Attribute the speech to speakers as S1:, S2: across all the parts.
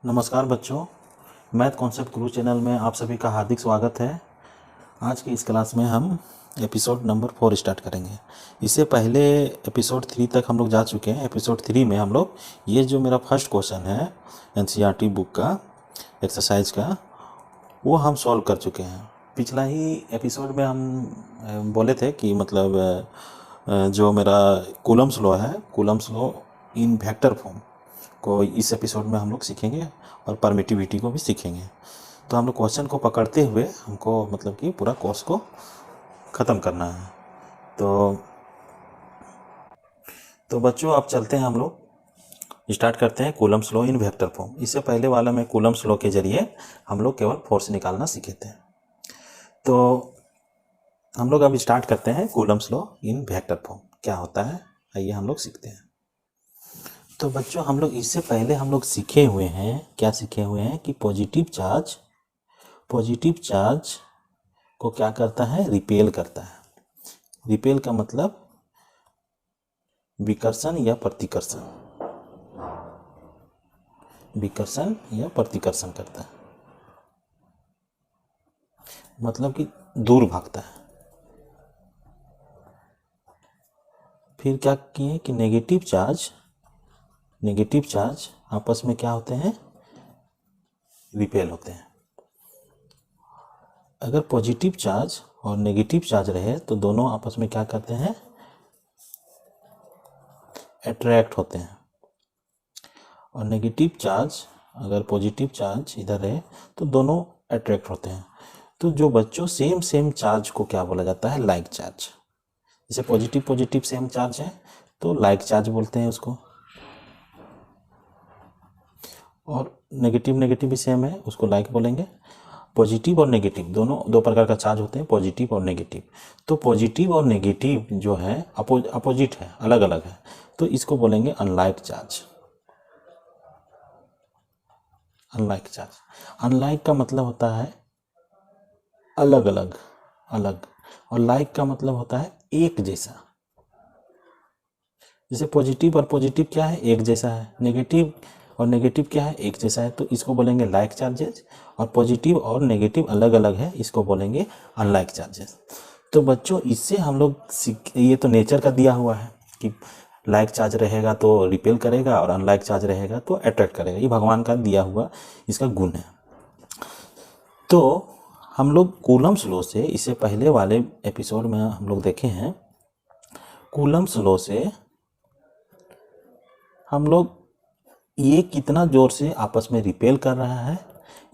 S1: नमस्कार बच्चों, math concept गुरु channel में आप सभी का हार्दिक स्वागत है। आज की इस क्लास में हम एपिसोड नंबर 4 स्टार्ट करेंगे। इससे पहले एपिसोड 3 तक हम लोग जा चुके हैं। एपिसोड 3 में हम लोग ये जो मेरा फर्स्ट क्वेश्चन है एनसीईआरटी बुक का एक्सरसाइज का, वो हम सॉल्व कर चुके हैं। पिछला ही एपिसोड में हम बोले थे कि मतलब जो मेरा कूलम्स लॉ है, Coulomb's law in vector form को इस एपिसोड में हम लोग सीखेंगे और परमिटिविटी को भी सीखेंगे। तो हम लोग क्वेश्चन को पकड़ते हुए हमको मतलब कि पूरा कोर्स को ख़त्म करना है। तो बच्चों अब चलते हैं, हम लोग स्टार्ट करते हैं Coulomb's law in vector form. इससे पहले वाला में कूलम्स लॉ के जरिए हम लोग केवल फोर्स निकालना सीखे थे। तो हम लोग अब स्टार्ट करते हैं Coulomb's law in vector form क्या होता है, आइए हम लोग सीखते हैं। तो बच्चों हम लोग इससे पहले हम लोग सीखे हुए हैं, क्या सीखे हुए हैं कि पॉजिटिव चार्ज को क्या करता है, रिपेल करता है। रिपेल का मतलब विकर्षण या प्रतिकर्षण, विकर्षण या प्रतिकर्षण करता है, मतलब कि दूर भागता है। फिर क्या किए कि नेगेटिव चार्ज आपस में क्या होते हैं, रिपेल होते हैं। अगर पॉजिटिव चार्ज और नेगेटिव चार्ज रहे तो दोनों आपस में क्या करते हैं, अट्रैक्ट होते हैं। और नेगेटिव चार्ज अगर पॉजिटिव चार्ज इधर रहे तो दोनों अट्रैक्ट होते हैं। तो जो बच्चों सेम चार्ज को क्या बोला जाता है, लाइक चार्ज। जैसे पॉजिटिव सेम चार्ज है तो लाइक चार्ज बोलते हैं उसको, और नेगेटिव भी सेम है उसको लाइक बोलेंगे। पॉजिटिव और नेगेटिव दोनों दो प्रकार का चार्ज होते हैं, पॉजिटिव और नेगेटिव। तो पॉजिटिव और नेगेटिव जो है अपोजिट है, अलग अलग है, तो इसको बोलेंगे अनलाइक चार्ज। अनलाइक का मतलब होता है अलग अलग, और लाइक का मतलब होता है एक जैसा। जैसे पॉजिटिव और पॉजिटिव क्या है, एक जैसा है। नेगेटिव और नेगेटिव क्या है, एक जैसा है, तो इसको बोलेंगे लाइक चार्जेस। और पॉजिटिव और नेगेटिव अलग अलग है, इसको बोलेंगे अनलाइक चार्जेस। तो बच्चों इससे हम लोग ये तो नेचर का दिया हुआ है कि लाइक चार्ज रहेगा तो रिपेल करेगा और अनलाइक चार्ज रहेगा तो अट्रैक्ट करेगा। ये भगवान का दिया हुआ इसका गुण है। तो हम लोग कूलम्स लॉ से, इससे पहले वाले एपिसोड में हम लोग देखे हैं, कूलम्स लॉ से हम लोग ये कितना जोर से आपस में रिपेल कर रहा है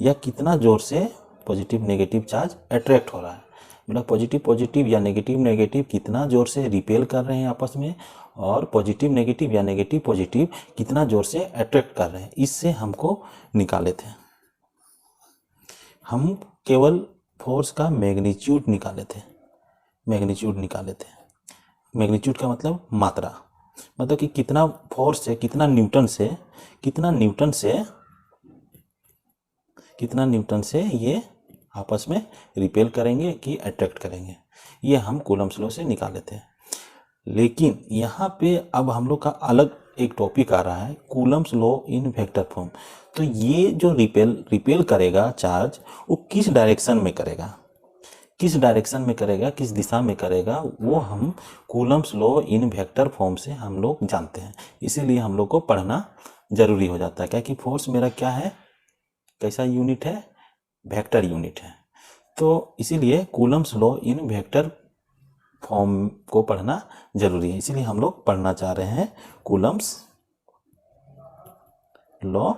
S1: या कितना जोर से पॉजिटिव नेगेटिव चार्ज अट्रैक्ट हो रहा है, मतलब पॉजिटिव या नेगेटिव कितना जोर से रिपेल कर रहे हैं आपस में, और पॉजिटिव नेगेटिव या नेगेटिव पॉजिटिव कितना जोर से अट्रैक्ट कर रहे हैं, इससे हमको निकाले थे। हम केवल फोर्स का मैग्नीट्यूड निकाले थे। मैग्नीट्यूड का मतलब मात्रा, मतलब कि कितना फोर्स से, कितना न्यूटन से ये आपस में रिपेल करेंगे कि अट्रैक्ट करेंगे, ये हम कूलम्स लॉ से निकाले थे। लेकिन यहाँ पे अब हम लोग का अलग एक टॉपिक आ रहा है, Coulomb's law in vector form. तो ये जो रिपेल करेगा चार्ज, वो किस डायरेक्शन में करेगा, किस दिशा में करेगा, वो हम Coulomb's law in vector form से हम लोग जानते हैं। इसीलिए हम लोग को पढ़ना जरूरी हो जाता है, क्या कि फोर्स मेरा क्या है, कैसा यूनिट है, वेक्टर यूनिट है। तो इसीलिए Coulomb's law in vector form को पढ़ना जरूरी है। इसीलिए हम लोग पढ़ना चाह रहे हैं Coulomb's law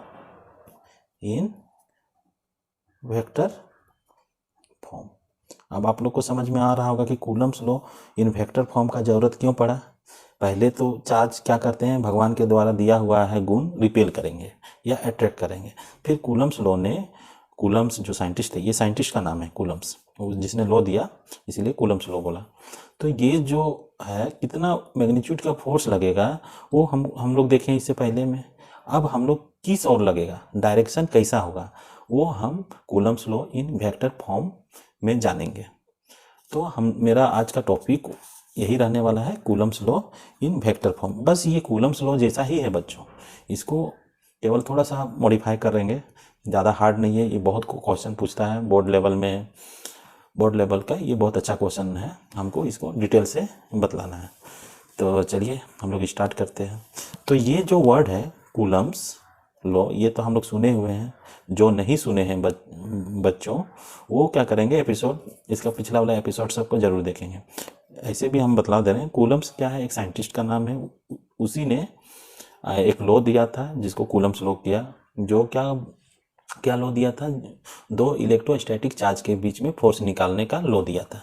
S1: in vector form. अब आप लोग को समझ में आ रहा होगा कि Coulomb's law in vector form का जरूरत क्यों पड़ा। पहले तो चार्ज क्या करते हैं, भगवान के द्वारा दिया हुआ है गुण, रिपेल करेंगे या अट्रैक्ट करेंगे। फिर कूलम्स लॉ ने, कूलम्स जो साइंटिस्ट है, ये साइंटिस्ट का नाम है कूलम्स, जिसने लॉ दिया इसीलिए कूलम्स लॉ बोला। तो ये जो है कितना मैग्नीट्यूड का फोर्स लगेगा वो हम लोग देखें इससे पहले में। अब हम लोग किस ओर लगेगा, डायरेक्शन कैसा होगा, वो हम Coulomb's law in vector form में जानेंगे। तो मेरा आज का टॉपिक यही रहने वाला है, Coulomb's law in vector form. बस ये कूलम्स लॉ जैसा ही है बच्चों, इसको केवल थोड़ा सा मॉडिफाई करेंगे, ज़्यादा हार्ड नहीं है। ये बहुत क्वेश्चन पूछता है बोर्ड लेवल में, बोर्ड लेवल का ये बहुत अच्छा क्वेश्चन है, हमको इसको डिटेल से बतलाना है। तो चलिए हम लोग स्टार्ट करते हैं। तो ये जो वर्ड है कूलम्स लॉ, ये तो हम लोग सुने हुए हैं। जो नहीं सुने हैं बच्चों, वो क्या करेंगे, एपिसोड इसका पिछला वाला एपिसोड सबको जरूर देखेंगे। ऐसे भी हम बतला दे रहे हैं, कूलम्स क्या है, एक साइंटिस्ट का नाम है। उसी ने एक लॉ दिया था जिसको कूलम्स लॉ किया, जो क्या लॉ दिया था, दो इलेक्ट्रोस्टैटिक चार्ज के बीच में फोर्स निकालने का लॉ दिया था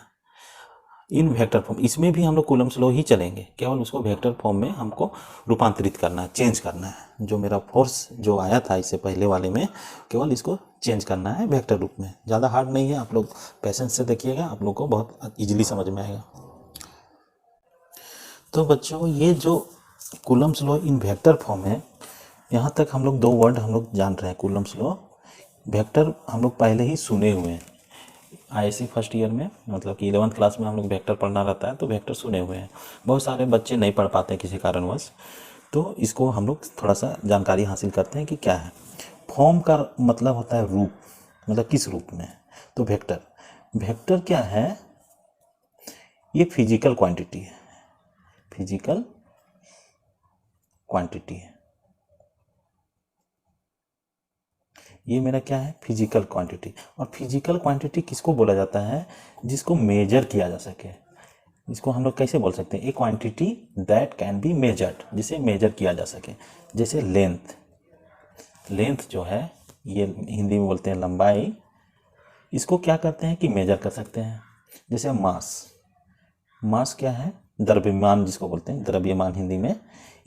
S1: इन वेक्टर फॉर्म। इसमें भी हम लोग कूलम्स लॉ ही चलेंगे, केवल उसको वेक्टर फॉर्म में हमको रूपांतरित करना है, चेंज करना है। जो मेरा फोर्स जो आया था इससे पहले वाले में, केवल इसको चेंज करना है वेक्टर रूप में। ज़्यादा हार्ड नहीं है, आप लोग पेशेंस से देखिएगा, आप लोग को बहुत ईजिली समझ में आएगा। तो बच्चों ये जो Coulomb's law in vector form है, यहाँ तक हम लोग दो वर्ड हम लोग जान रहे हैं। कूलम्स लॉ, वेक्टर हम लोग पहले ही सुने हुए हैं आईएससी फर्स्ट ईयर में, मतलब कि 11th क्लास में हम लोग वेक्टर पढ़ना रहता है, तो वेक्टर सुने हुए हैं। बहुत सारे बच्चे नहीं पढ़ पाते किसी कारणवश, तो इसको हम लोग थोड़ा सा जानकारी हासिल करते हैं कि क्या है। फॉर्म का मतलब होता है रूप, मतलब किस रूप में। तो वेक्टर क्या है, ये फिजिकल क्वांटिटी है, फिजिकल क्वांटिटी है। ये मेरा क्या है, फिजिकल क्वांटिटी। और फिजिकल क्वांटिटी किसको बोला जाता है, जिसको मेजर किया जा सके। इसको हम लोग कैसे बोल सकते हैं, ए quantity that can be measured, जिसे मेजर किया जा सके। जैसे लेंथ, लेंथ जो है ये हिंदी में बोलते हैं लंबाई, इसको क्या करते हैं कि मेजर कर सकते हैं। जैसे मास, मास क्या है, द्रव्यमान जिसको बोलते हैं, द्रव्यमान हिंदी में,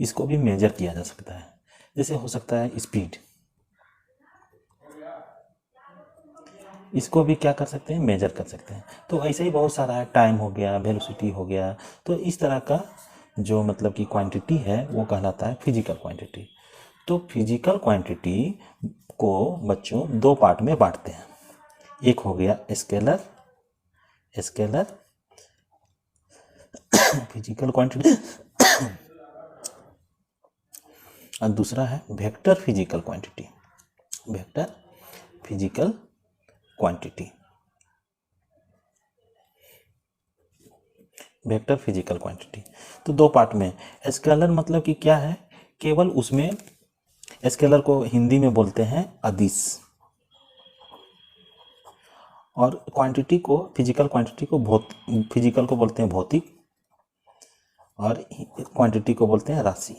S1: इसको भी मेजर किया जा सकता है। जैसे हो सकता है स्पीड, इसको भी क्या कर सकते हैं, मेजर कर सकते हैं। तो ऐसे ही बहुत सारा है, टाइम हो गया, वेलोसिटी हो गया। तो इस तरह का जो मतलब कि क्वांटिटी है वो कहलाता है फिजिकल क्वांटिटी। तो फिजिकल क्वांटिटी को बच्चों दो पार्ट में बांटते हैं। एक हो गया स्केलर, स्केलर फिजिकल क्वांटिटी, और दूसरा है vector physical quantity, vector physical quantity, vector physical quantity. तो दो पार्ट में। स्केलर मतलब कि क्या है, केवल उसमें, स्केलर को हिंदी में बोलते हैं अदिश, और क्वांटिटी को, फिजिकल क्वांटिटी को फिजिकल को बोलते हैं भौतिक, और क्वांटिटी को बोलते हैं राशि।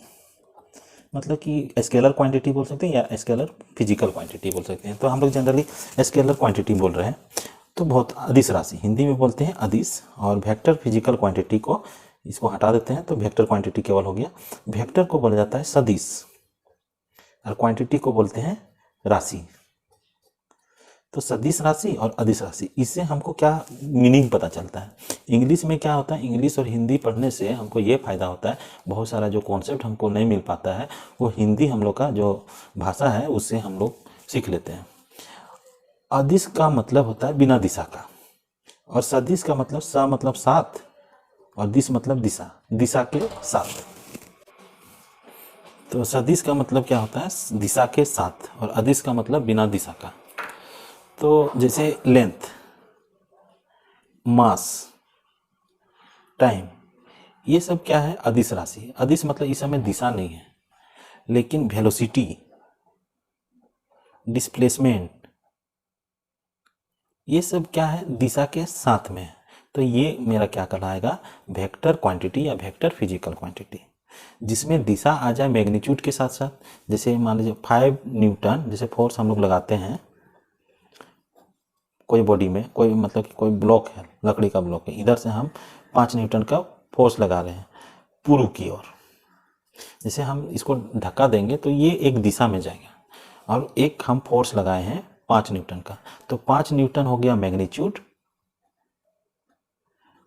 S1: मतलब कि स्केलर क्वांटिटी बोल सकते हैं या स्केलर फिजिकल क्वांटिटी बोल सकते हैं। तो हम लोग जनरली स्केलर क्वांटिटी बोल रहे हैं। तो बहुत अदिश राशि हिंदी में बोलते हैं अदिश, और वेक्टर फिजिकल क्वांटिटी को इसको हटा देते हैं तो वेक्टर क्वांटिटी केवल हो गया। वेक्टर को बोला जाता है सदिश, और क्वांटिटी को बोलते हैं राशि। तो सदिश राशि और अदिश राशि, इससे हमको क्या मीनिंग पता चलता है। इंग्लिश में क्या होता है, इंग्लिश और हिंदी पढ़ने से हमको ये फ़ायदा होता है, बहुत सारा जो कॉन्सेप्ट हमको नहीं मिल पाता है वो हिंदी हम लोग का जो भाषा है उससे हम लोग सीख लेते हैं। अदिश का मतलब होता है बिना दिशा का, और सदिश का मतलब सा मतलब साथ, और दिश मतलब दिशा, दिशा के साथ। तो सदिश का मतलब क्या होता है, दिशा के साथ, और अदिश का मतलब बिना दिशा का। तो जैसे लेंथ, मास, टाइम, ये सब क्या है, अदिश राशि। अदिश मतलब इस समय दिशा नहीं है, लेकिन वेलोसिटी, डिस्प्लेसमेंट, ये सब क्या है, दिशा के साथ में। तो ये मेरा क्या कहलाएगा, वेक्टर क्वांटिटी या वेक्टर फिजिकल क्वांटिटी, जिसमें दिशा आ जाए मैग्नीट्यूड के साथ साथ। जैसे मान लीजिए 5 न्यूटन जैसे फोर्स हम लोग लगाते हैं कोई बॉडी में, कोई मतलब कि कोई ब्लॉक है, लकड़ी का ब्लॉक है, इधर से हम 5 न्यूटन का फोर्स लगा रहे हैं पूर्व की ओर। जैसे हम इसको धक्का देंगे तो ये एक दिशा में जाएगा, और एक हम फोर्स लगाए हैं 5 न्यूटन का, तो 5 न्यूटन हो गया मैग्नीट्यूड,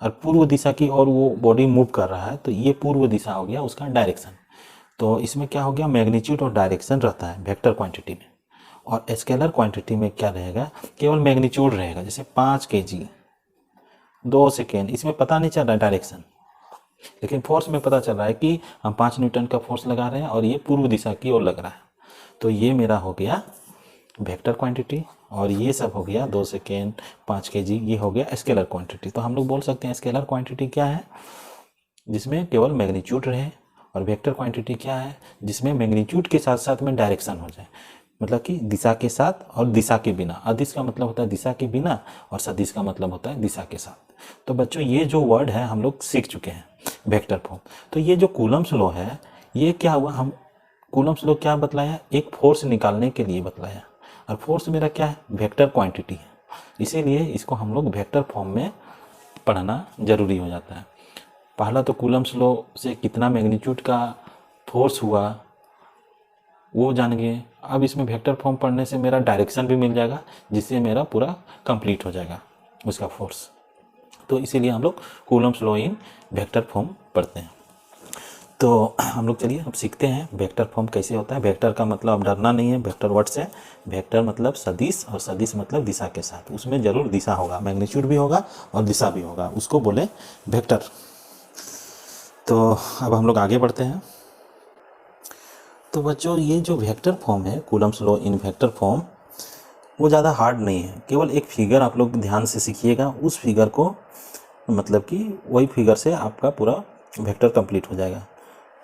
S1: और पूर्व दिशा की ओर वो बॉडी मूव कर रहा है, तो ये पूर्व दिशा हो गया उसका डायरेक्शन। तो इसमें क्या हो गया, मैग्नीट्यूड और डायरेक्शन रहता है वेक्टर क्वांटिटी में। और स्केलर क्वांटिटी में क्या रहेगा, केवल मैग्नीट्यूड रहेगा। जैसे 5 kg 2 सेकेंड, इसमें पता नहीं चल रहा है डायरेक्शन, लेकिन फोर्स में पता चल रहा है कि हम 5 न्यूटन का फोर्स लगा रहे हैं और ये पूर्व दिशा की ओर लग रहा है। तो ये मेरा हो गया वेक्टर क्वांटिटी, और ये सब हो गया 2 सेकेंड 5 kg, ये हो गया स्केलर क्वांटिटी। तो हम लोग बोल सकते हैं स्केलर क्वांटिटी क्या है, जिसमें केवल मैग्नीट्यूड रहे, और वेक्टर क्वांटिटी क्या है, जिसमें मैग्नीट्यूड के साथ साथ में डायरेक्शन हो जाए, मतलब कि दिशा के साथ और दिशा के बिना। अदिश का मतलब होता है दिशा के बिना, और सदिश का मतलब होता है दिशा के साथ। तो बच्चों ये जो वर्ड है हम लोग सीख चुके हैं, वेक्टर फॉर्म। तो ये जो कूलम्स लॉ है, ये क्या हुआ, हम कूलम्स लॉ क्या बतलाया, एक फोर्स निकालने के लिए बतलाया, और फोर्स मेरा क्या है, वेक्टर क्वांटिटी है। इसीलिए इसको हम लोग वेक्टर फॉर्म में पढ़ना जरूरी हो जाता है। पहला तो कूलम्स लॉ से कितना मैग्नीट्यूड का फोर्स हुआ वो जान गए। अब इसमें वेक्टर फॉर्म पढ़ने से मेरा डायरेक्शन भी मिल जाएगा, जिससे मेरा पूरा कंप्लीट हो जाएगा उसका फोर्स। तो इसीलिए हम लोग Coulomb's law in vector form पढ़ते हैं। तो हम लोग चलिए अब सीखते हैं वेक्टर फॉर्म कैसे होता है। वेक्टर का मतलब अब डरना नहीं है वेक्टर वर्ड से। वेक्टर मतलब सदिश, और सदिश मतलब दिशा के साथ, उसमें जरूर दिशा होगा, मैग्नीट्यूड भी होगा और दिशा भी होगा, उसको बोले वेक्टर। तो अब हम लोग आगे बढ़ते हैं। तो बच्चों ये जो वेक्टर फॉर्म है, Coulomb's law in vector form, वो ज़्यादा हार्ड नहीं है। केवल एक फिगर आप लोग ध्यान से सीखिएगा, उस फिगर को मतलब कि वही फिगर से आपका पूरा वेक्टर कंप्लीट हो जाएगा।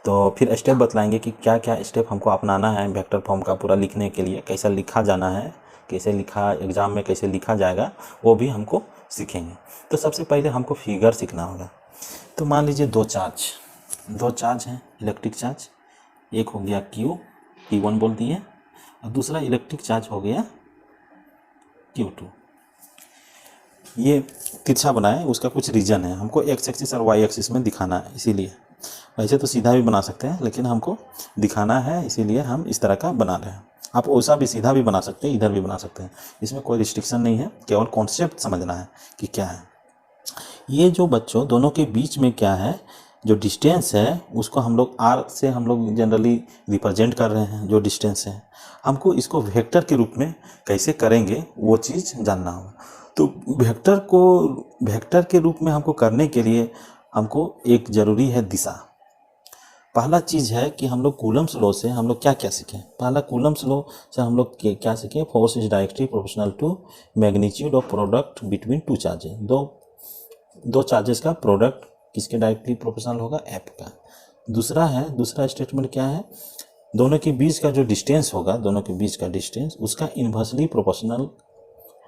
S1: तो फिर स्टेप बतलाएंगे कि क्या क्या स्टेप हमको अपनाना है वेक्टर फॉर्म का पूरा लिखने के लिए, कैसा लिखा जाना है, कैसे लिखा एग्ज़ाम में कैसे लिखा जाएगा, वो भी हमको सीखेंगे। तो सबसे पहले हमको फिगर सीखना होगा। तो मान लीजिए दो चार्ज हैं, इलेक्ट्रिक चार्ज। एक हो गया Q1 बोल दिए, और दूसरा इलेक्ट्रिक चार्ज हो गया Q2। ये तिरछा बनाए, उसका कुछ रीजन है, हमको एक्स एक्सिस और वाई एक्सिस में दिखाना है, इसीलिए। वैसे तो सीधा भी बना सकते हैं, लेकिन हमको दिखाना है, इसीलिए हम इस तरह का बना रहे हैं। आप वैसा भी सीधा भी बना सकते हैं, इधर भी बना सकते हैं, इसमें कोई रिस्ट्रिक्शन नहीं है, केवल कॉन्सेप्ट समझना है कि क्या है। ये जो बच्चों दोनों के बीच में क्या है, जो डिस्टेंस है उसको हम लोग आर से हम लोग जनरली रिप्रेजेंट कर रहे हैं। जो डिस्टेंस है हमको इसको वेक्टर के रूप में कैसे करेंगे वो चीज़ जानना होगा। तो वेक्टर के रूप में हमको करने के लिए हमको एक ज़रूरी है दिशा। पहला चीज़ है कि हम लोग कूलम्स लॉ से हम लोग क्या क्या सीखें। पहला कूलम्स लॉ से हम लोग क्या सीखें, force is directly proportional to magnitude of product between two charges. दो चार्जेस का प्रोडक्ट किसके डायरेक्टली प्रोपोर्शनल होगा, एफ का। दूसरा स्टेटमेंट क्या है, दोनों के बीच का जो डिस्टेंस होगा, दोनों के बीच का डिस्टेंस उसका इन्वर्सली प्रोपोर्शनल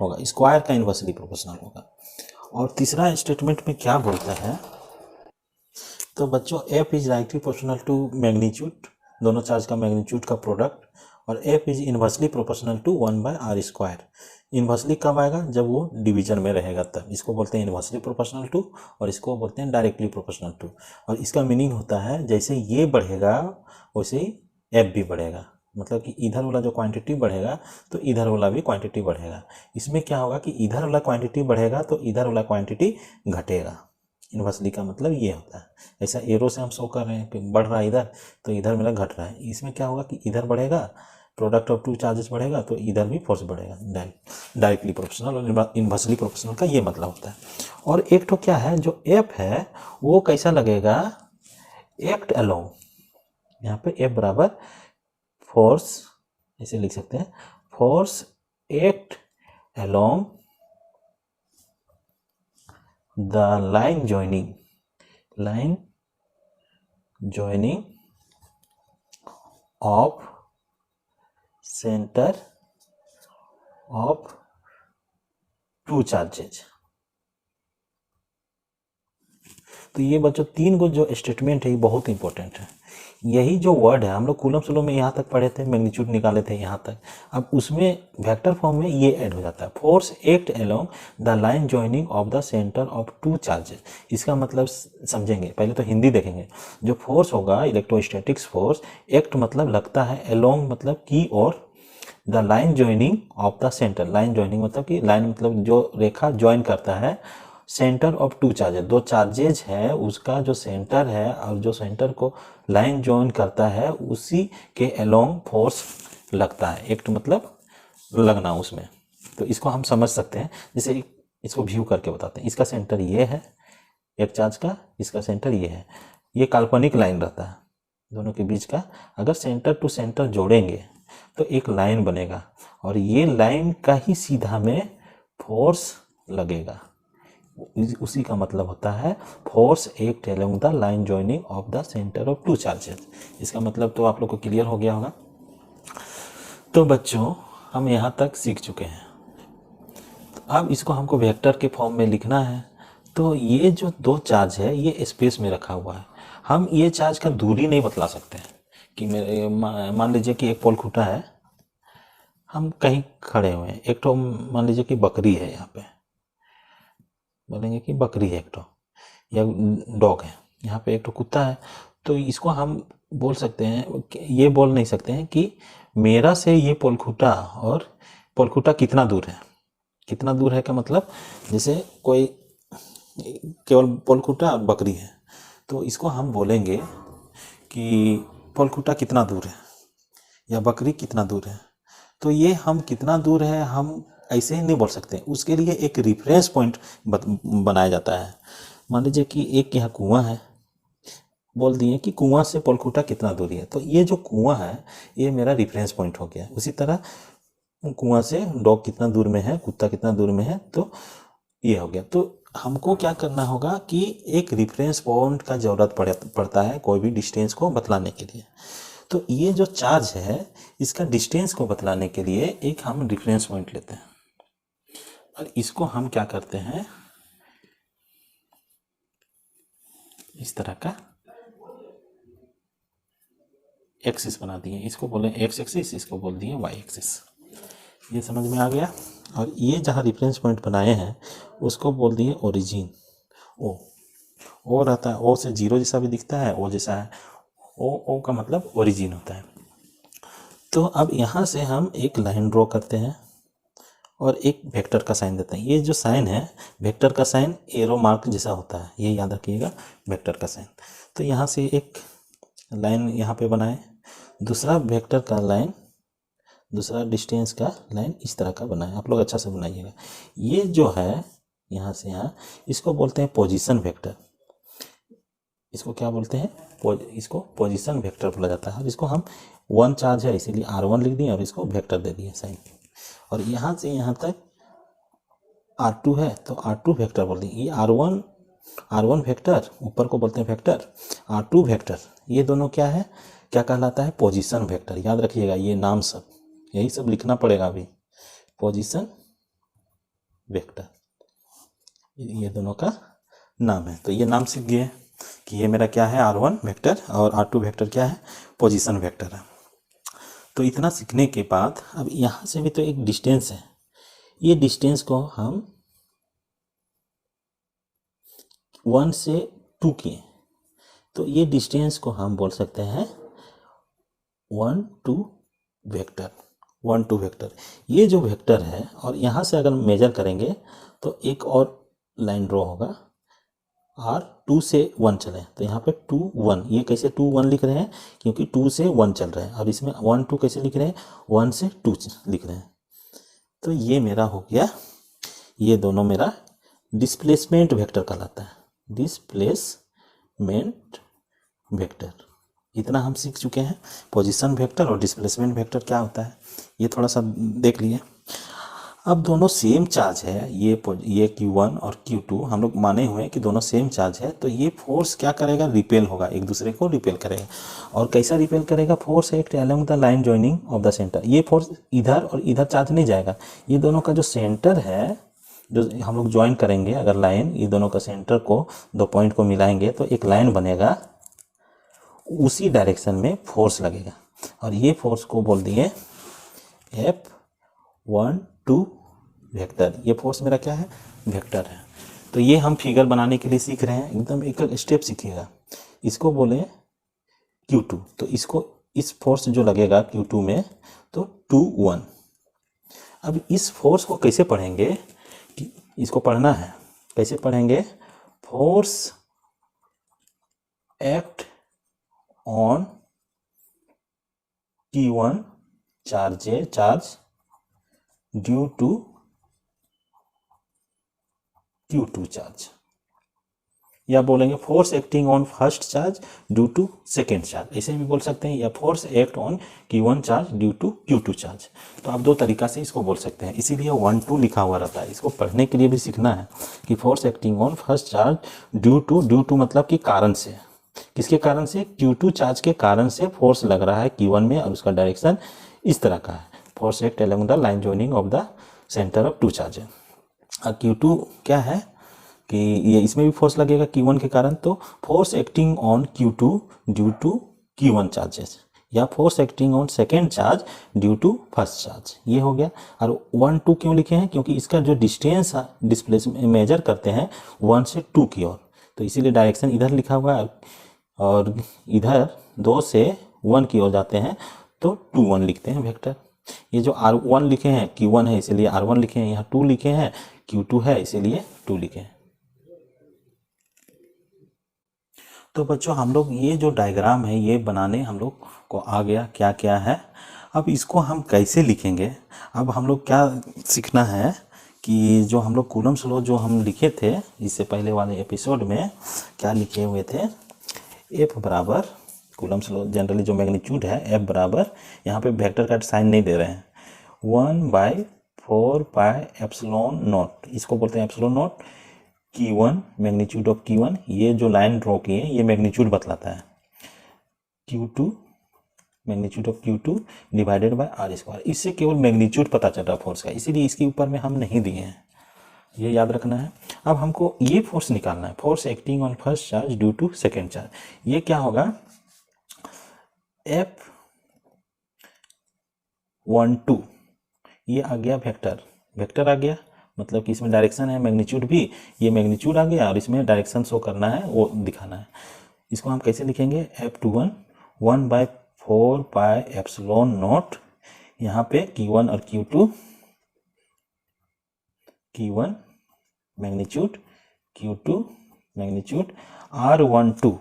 S1: होगा, स्क्वायर का इन्वर्सली प्रोपोर्शनल होगा। और तीसरा स्टेटमेंट में क्या बोलता है, तो बच्चों F is directly proportional to magnitude, दोनों चार्ज का मैग्नीट्यूड का प्रोडक्ट, और F is inversely proportional to 1/r²। Inversely कब आएगा, जब वो डिवीजन में रहेगा तब। इसको बोलते हैं इन्वर्सली प्रोपोर्शनल टू, और इसको बोलते हैं डायरेक्टली प्रोपोर्शनल टू। और इसका मीनिंग होता है जैसे ये बढ़ेगा वैसे ही एफ भी बढ़ेगा, मतलब कि इधर वाला जो क्वांटिटी बढ़ेगा तो इधर वाला भी क्वांटिटी बढ़ेगा। इसमें क्या होगा कि इधर वाला क्वांटिटी बढ़ेगा तो इधर वाला क्वांटिटी घटेगा। इन्वर्सली का मतलब ये होता है, ऐसा एरो से हम शो कर रहे हैं कि बढ़ रहा है इधर, तो इधर मेरा घट रहा है। इसमें क्या होगा कि इधर बढ़ेगा, प्रोडक्ट ऑफ टू चार्जेस बढ़ेगा तो इधर भी फोर्स बढ़ेगा। डायरेक्टली प्रोपोर्शनल और इन्वर्सली प्रोपोर्शनल का ये मतलब होता है। और एक तो क्या है, जो एफ है वो कैसा लगेगा, एक्ट अलोंग। यहाँ पे एफ बराबर फोर्स, ऐसे लिख सकते हैं, force act along the line joining of center of two charges। तो ये बच्चों तीन को जो स्टेटमेंट है ये बहुत इंपॉर्टेंट है। यही जो वर्ड है हम लोग कूलम्स लॉ में यहाँ तक पढ़े थे, मैग्नीट्यूड निकाले थे यहाँ तक, अब उसमें वेक्टर फॉर्म में ये ऐड हो जाता है, force act along the line joining of the centre of two charges. इसका मतलब समझेंगे, पहले तो हिंदी देखेंगे। जो फोर्स होगा इलेक्ट्रोस्टैटिक्स फोर्स, एक्ट मतलब लगता है, अलोंग मतलब की और, the line joining of the centre, line joining मतलब कि लाइन मतलब जो रेखा ज्वाइन करता है सेंटर ऑफ टू चार्जेस, दो चार्जेज है उसका जो सेंटर है और जो सेंटर को लाइन ज्वाइन करता है उसी के अलोंग फोर्स लगता है। एक्ट मतलब लगना उसमें। तो इसको हम समझ सकते हैं, जैसे इसको व्यू करके बताते हैं। इसका सेंटर ये है एक चार्ज का, इसका सेंटर ये है, ये काल्पनिक लाइन रहता है दोनों के बीच का। अगर सेंटर टू सेंटर जोड़ेंगे तो एक लाइन बनेगा और ये लाइन का ही सीधा में फोर्स लगेगा। उसी का मतलब होता है force act along the line joining of the centre of two charges. इसका मतलब तो आप लोग को क्लियर हो गया होगा। तो बच्चों हम यहाँ तक सीख चुके हैं। अब इसको हमको वेक्टर के फॉर्म में लिखना है। तो ये जो दो चार्ज है ये स्पेस में रखा हुआ है। हम ये चार्ज का दूरी नहीं बतला सकते हैं कि मेरे मान लीजिए कि एक पोल खुटा है, हम कहीं खड़े हुए हैं, एक तो मान लीजिए कि बकरी है, यहाँ पे बोलेंगे कि बकरी है एक तो, या डॉग है, यहाँ पे एक तो कुत्ता है। तो इसको हम बोल सकते हैं, ये बोल नहीं सकते हैं कि मेरा से ये पोल खुटा और पोल खुटा कितना दूर है। कितना दूर है का मतलब जैसे कोई केवल पोल खुटा और बकरी है, तो इसको हम बोलेंगे कि पोल खुटा कितना दूर है या बकरी कितना दूर है। तो ये हम कितना दूर है हम ऐसे ही नहीं बोल सकते, उसके लिए एक रिफरेंस पॉइंट बनाया जाता है। मान लीजिए कि एक यहाँ कुआं है, बोल दिए कि कुआं से पोल खुटा कितना दूरी है, तो ये जो कुआं है ये मेरा रिफरेंस पॉइंट हो गया। उसी तरह कुआं से डॉग कितना दूर में है, कुत्ता कितना दूर में है, तो ये हो गया। तो हमको क्या करना होगा कि एक रिफरेंस पॉइंट का जरूरत पड़ता है कोई भी डिस्टेंस को बतलाने के लिए। तो ये जो चार्ज है इसका डिस्टेंस को बतलाने के लिए एक हम रिफरेंस पॉइंट लेते हैं और इसको हम क्या करते हैं, इस तरह का एक्सिस बना दिए। इसको बोले एक्स एक्सिस, इसको बोल दिए वाई एक्सिस। ये समझ में आ गया। और ये जहाँ रिफरेंस पॉइंट बनाए हैं उसको बोल दिए ओरिजिन। ओ रहता है, ओ से जीरो जैसा भी दिखता है, ओ जैसा है, ओ का मतलब ओरिजिन होता है। तो अब यहाँ से हम एक लाइन ड्रॉ करते हैं और एक वेक्टर का साइन देते हैं। ये जो साइन है वेक्टर का साइन एरो मार्क जैसा होता है, ये याद रखिएगा वेक्टर का साइन। तो यहाँ से एक लाइन यहाँ पे बनाए, दूसरा वेक्टर का लाइन, दूसरा डिस्टेंस का लाइन इस तरह का बनाए। आप लोग अच्छा से बनाइएगा। ये जो है यहाँ से यहाँ, इसको बोलते हैं पोजीशन वेक्टर। इसको क्या बोलते हैं, इसको पोजीशन वेक्टर बोला जाता है। और इसको हम 1 चार्ज है इसीलिए R1 लिख दिए और इसको वेक्टर दे दिए साइन। और यहाँ से यहाँ तक R2 है तो R2 वेक्टर बोल दिए। ये R1 वेक्टर ऊपर को बोलते हैं वेक्टर, R2 वेक्टर, ये दोनों क्या है, क्या कहलाता है, पोजीशन वेक्टर। याद रखिएगा ये नाम सब, यही सब लिखना पड़ेगा अभी, पोजीशन वेक्टर, ये दोनों का नाम है। तो ये नाम सीख गए कि ये मेरा क्या है, R1 वेक्टर और R2 वेक्टर क्या है, पोजीशन वेक्टर है। तो इतना सीखने के बाद अब यहाँ से भी तो एक डिस्टेंस है, ये डिस्टेंस को हम 1 से 2 किए, तो ये डिस्टेंस को हम बोल सकते हैं 1 2 वेक्टर। 1 2 वेक्टर, ये जो वेक्टर है, और यहाँ से अगर मेजर करेंगे तो एक और लाइन ड्रॉ होगा, और 2 से 1 चले तो यहाँ पे 2 1, ये कैसे 2 1 लिख रहे हैं, क्योंकि 2 से 1 चल रहे हैं। और इसमें 1 2 कैसे लिख रहे हैं, 1 से 2 लिख रहे हैं। तो ये मेरा हो गया, ये दोनों मेरा डिस्प्लेसमेंट वेक्टर कहलाता है, डिस्प्लेसमेंट वेक्टर। इतना हम सीख चुके हैं, पोजीशन वेक्टर और डिस्प्लेसमेंट वेक्टर क्या होता है ये थोड़ा सा देख लिए। अब दोनों सेम चार्ज है, ये Q1 और Q2 हम लोग माने हुए हैं कि दोनों सेम चार्ज है, तो ये फोर्स क्या करेगा, रिपेल होगा, एक दूसरे को रिपेल करेगा। और कैसा रिपेल करेगा, force act along the line joining of the centre. ये फोर्स इधर और इधर चार्ज नहीं जाएगा, ये दोनों का जो सेंटर है, जो हम लोग ज्वाइन करेंगे अगर लाइन, ये दोनों का सेंटर को, दो पॉइंट को मिलाएंगे तो एक लाइन बनेगा, उसी डायरेक्शन में फोर्स लगेगा। और ये फोर्स को बोल दिए F1 2 वेक्टर। ये फोर्स मेरा क्या है, वेक्टर है। तो ये हम फिगर बनाने के लिए सीख रहे हैं, एकदम एक एक स्टेप सीखिएगा। इसको बोले Q2, तो इसको, इस फोर्स जो लगेगा Q2 में, तो 2 1। अब इस फोर्स को कैसे पढ़ेंगे, कि इसको पढ़ना है, कैसे पढ़ेंगे, force act on Q1 charge due to Q2 charge. या बोलेंगे force acting on first charge due to second charge, ऐसे भी बोल सकते हैं, या force act on Q1 charge due to Q2 charge. तो आप दो तरीका से इसको बोल सकते हैं, इसीलिए 1 2 लिखा हुआ रहता है। इसको पढ़ने के लिए भी सीखना है कि force acting on first charge due to मतलब कि कारण से, किसके कारण से, Q2 चार्ज के कारण से फोर्स लग रहा है Q1 में और उसका डायरेक्शन इस तरह का है। Force act along the line joining of the centre of two charge. और Q2 क्या है कि ये इसमें भी फोर्स लगेगा Q1 के कारण, तो force acting on Q2 due to Q1 charges, या force acting on second charge due to first charge, ये हो गया। और 1 2 क्यों लिखे हैं, क्योंकि इसका जो डिस्टेंस डिस्प्लेसमेंट मेजर करते हैं 1 से 2 की ओर, तो इसीलिए डायरेक्शन इधर लिखा हुआ है, और इधर 2 से 1 की ओर जाते हैं तो 2 1 लिखते हैं वेक्टर। ये जो R1 लिखे हैं Q1 है इसीलिए R1 लिखे हैं, यहाँ 2 लिखे हैं Q2 है इसीलिए 2 लिखे हैं। तो बच्चों हम लोग ये जो डायग्राम है ये बनाने हम लोग को आ गया क्या क्या है। अब इसको हम कैसे लिखेंगे, अब हम लोग क्या सीखना है कि जो हम लोग कूलम्स लॉ जो हम लिखे थे इससे पहले वाले एपिसोड में क्या लिखे हुए थे, F बराबर कूलम्स लॉ जनरली जो मैग्नीट्यूड है F बराबर, यहाँ पे वेक्टर का साइन नहीं दे रहे हैं, 1/4 पाई एप्सिलॉन नॉट, इसको बोलते हैं epsilon naught Q1 magnitude of Q1, ये जो लाइन ड्रॉ की है ये मैग्नीट्यूड बतलाता है, Q2 magnitude of Q2 divided bye R square, इससे केवल मैग्नीट्यूड पता चल रहा फोर्स का, इसीलिए इसके ऊपर में हम नहीं दिए हैं, ये याद रखना है। अब हमको ये फोर्स निकालना है, force acting on first charge due to second charge, ये क्या होगा, F12 ये आ गया वेक्टर, वेक्टर आ गया मतलब कि इसमें डायरेक्शन है, मैग्नीट्यूड भी, ये मैग्नीट्यूड आ गया और इसमें डायरेक्शन शो करना है वो दिखाना है। इसको हम कैसे लिखेंगे, F21 1/4 पाई एप्सिलॉन नॉट, यहाँ पे Q1 और Q2, Q1 magnitude Q2 magnitude R12,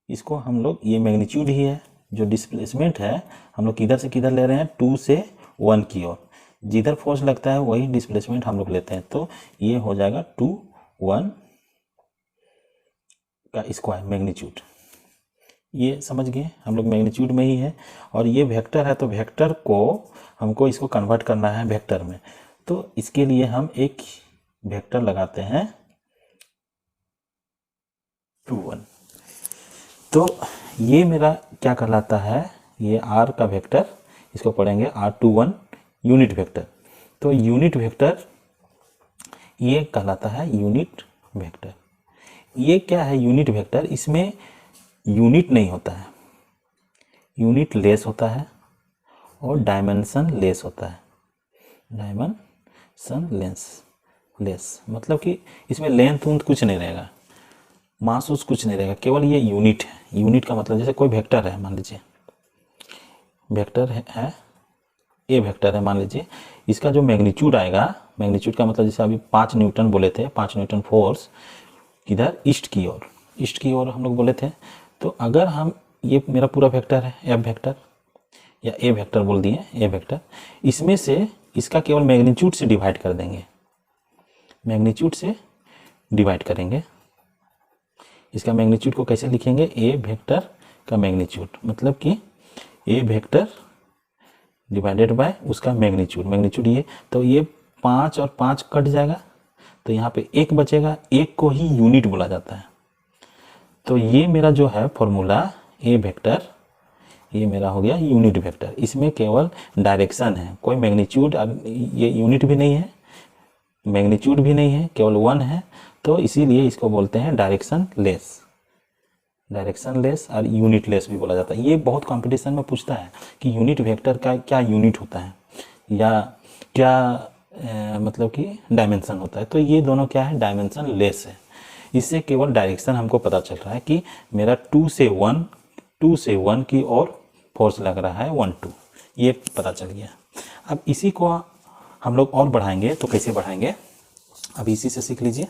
S1: इसको हम लोग, ये मैग्नीट्यूड ही है, जो डिस्प्लेसमेंट है हम लोग किधर से किधर ले रहे हैं, 2 से 1 की ओर, जिधर फोर्स लगता है वही डिस्प्लेसमेंट हम लोग लेते हैं, तो ये हो जाएगा 2 1 का स्क्वायर मैग्नीट्यूड, ये समझ गए हम लोग मैग्नीट्यूड में ही है। और ये वेक्टर है तो वेक्टर को हमको इसको कन्वर्ट करना है वेक्टर में, तो इसके लिए हम एक वेक्टर लगाते हैं 2 1, तो ये मेरा क्या कहलाता है, ये R का वेक्टर, इसको पढ़ेंगे R21 यूनिट वेक्टर, तो यूनिट वेक्टर ये कहलाता है यूनिट वेक्टर। ये क्या है यूनिट वेक्टर, इसमें यूनिट नहीं होता है, यूनिट लेस होता है और डायमेंशन लेस होता है, डायमेंशन लेस मतलब कि इसमें लेंथ उंथ कुछ नहीं रहेगा, मास उस कुछ नहीं रहेगा, केवल ये यूनिट है। यूनिट का मतलब जैसे कोई वेक्टर है, मान लीजिए वेक्टर है ए वेक्टर है मान लीजिए, इसका जो मैग्नीट्यूड आएगा, मैग्नीट्यूड का मतलब जैसे अभी 5 न्यूटन बोले थे, 5 न्यूटन फोर्स किधर, ईस्ट की ओर हम लोग बोले थे, तो अगर हम, ये मेरा पूरा वेक्टर है एफ वेक्टर या ए वेक्टर बोल दिए, ए वेक्टर, इसमें से इसका केवल मैग्नीट्यूड से डिवाइड कर देंगे, मैग्नीट्यूड से डिवाइड करेंगे, इसका मैग्नीट्यूड को कैसे लिखेंगे, ए वेक्टर का मैग्नीट्यूड, मतलब कि ए वेक्टर डिवाइडेड बाय उसका मैग्नीट्यूड ये, तो ये 5 और 5 कट जाएगा, तो यहाँ पे 1 बचेगा, 1 को ही यूनिट बोला जाता है। तो ये मेरा जो है फॉर्मूला ए वेक्टर, ये मेरा हो गया यूनिट वेक्टर, इसमें केवल डायरेक्शन है, कोई मैग्नीट्यूड, ये यूनिट भी नहीं है, मैग्नीट्यूड भी नहीं है, केवल 1 है, तो इसीलिए इसको बोलते हैं डायरेक्शन लेस और यूनिट लेस भी बोला जाता है। ये बहुत कंपटीशन में पूछता है कि यूनिट वेक्टर का क्या यूनिट होता है या क्या मतलब कि डायमेंशन होता है, तो ये दोनों क्या है, डायमेंशन लेस है, इससे केवल डायरेक्शन हमको पता चल रहा है कि मेरा 2 से 1 की ओर फोर्स लग रहा है 1 2, ये पता चल गया। अब इसी को हम लोग और बढ़ाएंगे, तो कैसे बढ़ाएंगे, अब इसी से सीख लीजिए,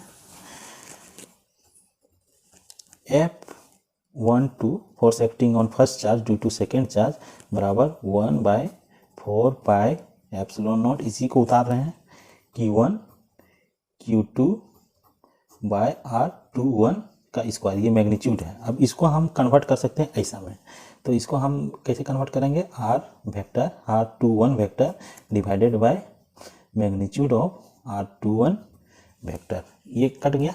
S1: F12 force acting on first charge due to second charge बराबर 1/4 पाई एप्सिलॉन नॉट, इसी को उतार रहे हैं, Q1 Q2 बाय R21 का स्क्वायर, ये मैग्नीट्यूड है। अब इसको हम कन्वर्ट कर सकते हैं ऐसा में, तो इसको हम कैसे कन्वर्ट करेंगे, R vector R21 vector divided by magnitude of R21 vector. ये कट गया,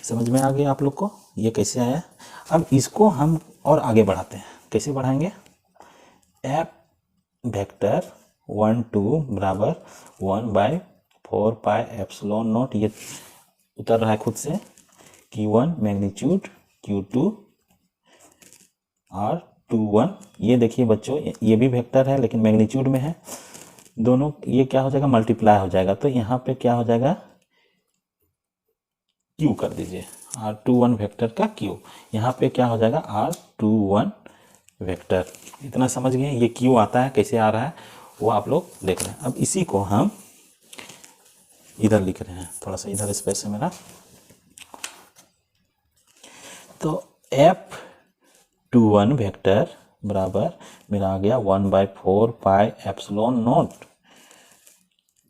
S1: समझ में आ गया आप लोग को ये कैसे आया। अब इसको हम और आगे बढ़ाते हैं, कैसे बढ़ाएंगे, एफ वेक्टर 1 2 बराबर 1/4 पाई एप्सिलॉन नॉट, ये उतर रहा है खुद से, Q1 मैग्नीट्यूड Q2 R21। ये देखिए बच्चों, ये भी वेक्टर है लेकिन मैग्नीट्यूड में है, दोनों ये क्या हो जाएगा, मल्टीप्लाई हो जाएगा। तो यहाँ पे क्या हो जाएगा, Q कर दीजिए, R21 वेक्टर का Q, यहाँ पे क्या हो जाएगा R21 वेक्टर। इतना समझ गए, ये Q आता है कैसे आ रहा है वो आप लोग देख रहे हैं। अब इसी को हम इधर लिख रहे हैं, थोड़ा सा इधर स्पेस है मेरा, तो F21 वेक्टर बराबर मेरा आ गया 1/4 pi epsilon naught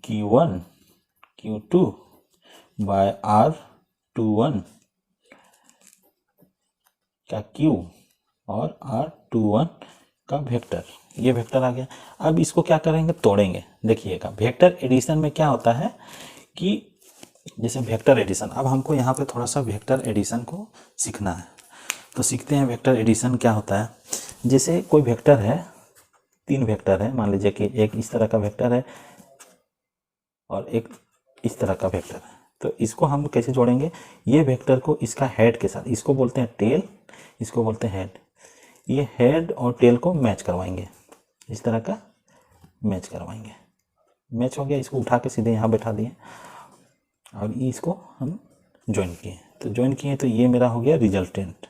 S1: Q1 Q2 bye R21 का Q और R21 का वेक्टर, ये वेक्टर आ गया। अब इसको क्या करेंगे, तोड़ेंगे। देखिएगा वेक्टर एडिशन में क्या होता है कि जैसे वेक्टर एडिशन, अब हमको यहाँ पे थोड़ा सा वेक्टर एडिशन को सीखना है, तो सीखते हैं वेक्टर एडिशन क्या होता है। जैसे कोई वेक्टर है, 3 वेक्टर है, मान लीजिए कि एक इस तरह का वेक्टर है और एक इस तरह का वेक्टर है, तो इसको हम कैसे जोड़ेंगे, ये वेक्टर को इसका हेड के साथ, इसको बोलते हैं टेल, इसको बोलते हैं हेड, ये हेड और टेल को मैच करवाएंगे, इस तरह का मैच करवाएंगे। मैच हो गया, इसको उठा के सीधे यहाँ बैठा दिए और इसको हम ज्वाइन किए, तो ज्वाइन किए तो ये मेरा हो गया रिजल्टेंट।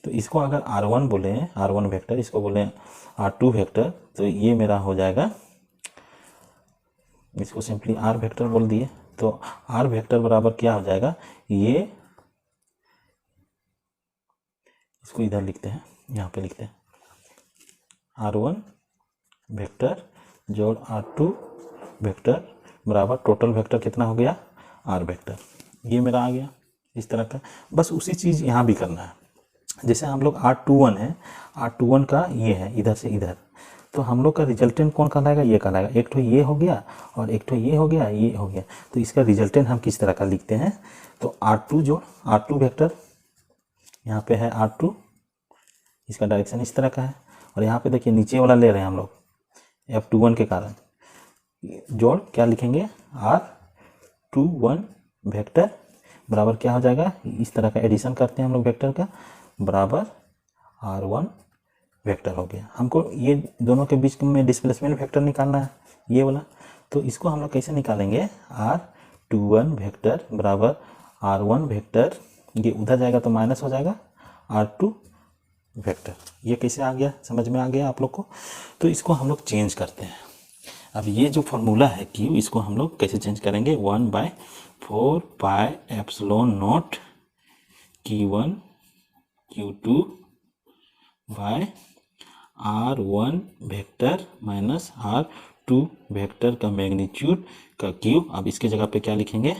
S1: तो इसको अगर R1 बोले, R1 वेक्टर, इसको बोले R2 वेक्टर, तो ये मेरा हो जाएगा, इसको सिंपली R वेक्टर बोल दिए। तो R वेक्टर बराबर क्या हो जाएगा, ये इसको इधर लिखते हैं, यहाँ पे लिखते हैं R1 वेक्टर जोड़ R2 वेक्टर बराबर टोटल वेक्टर कितना हो गया, R वेक्टर। ये मेरा आ गया इस तरह का। बस उसी चीज़ यहाँ भी करना है, जैसे हम लोग R21 है, R21 का ये है इधर से इधर, तो हम लोग का रिजल्टेंट कौन कहलाएगा, ये कहलाएगा। एक तो ये हो गया और एक तो ये हो गया, ये हो गया, तो इसका रिजल्टेंट हम किस तरह का लिखते हैं, तो R2 जोड़ R2 वेक्टर, यहाँ पे है R2, इसका डायरेक्शन इस तरह का है, और यहाँ पे देखिए नीचे वाला ले रहे हैं हम लोग F21 के कारण, जोड़ क्या लिखेंगे, R21 वेक्टर बराबर क्या हो जाएगा, इस तरह का एडिशन करते हैं हम लोग वेक्टर का, बराबर R1 वेक्टर हो गया। हमको ये दोनों के बीच में डिस्प्लेसमेंट वेक्टर निकालना है, ये वाला, तो इसको हम लोग कैसे निकालेंगे, R21 वेक्टर बराबर R1 वेक्टर, ये उधर जाएगा तो माइनस हो जाएगा R2 वेक्टर। ये कैसे आ गया, समझ में आ गया आप लोग को। तो इसको हम लोग चेंज करते हैं। अब ये जो फॉर्मूला है Q, इसको हम लोग कैसे चेंज करेंगे, 1/4 pi epsilon naught Q1 Q2 by R1 vector minus R2 vector का मैग्नीट्यूड का Q। अब इसके जगह पे क्या लिखेंगे,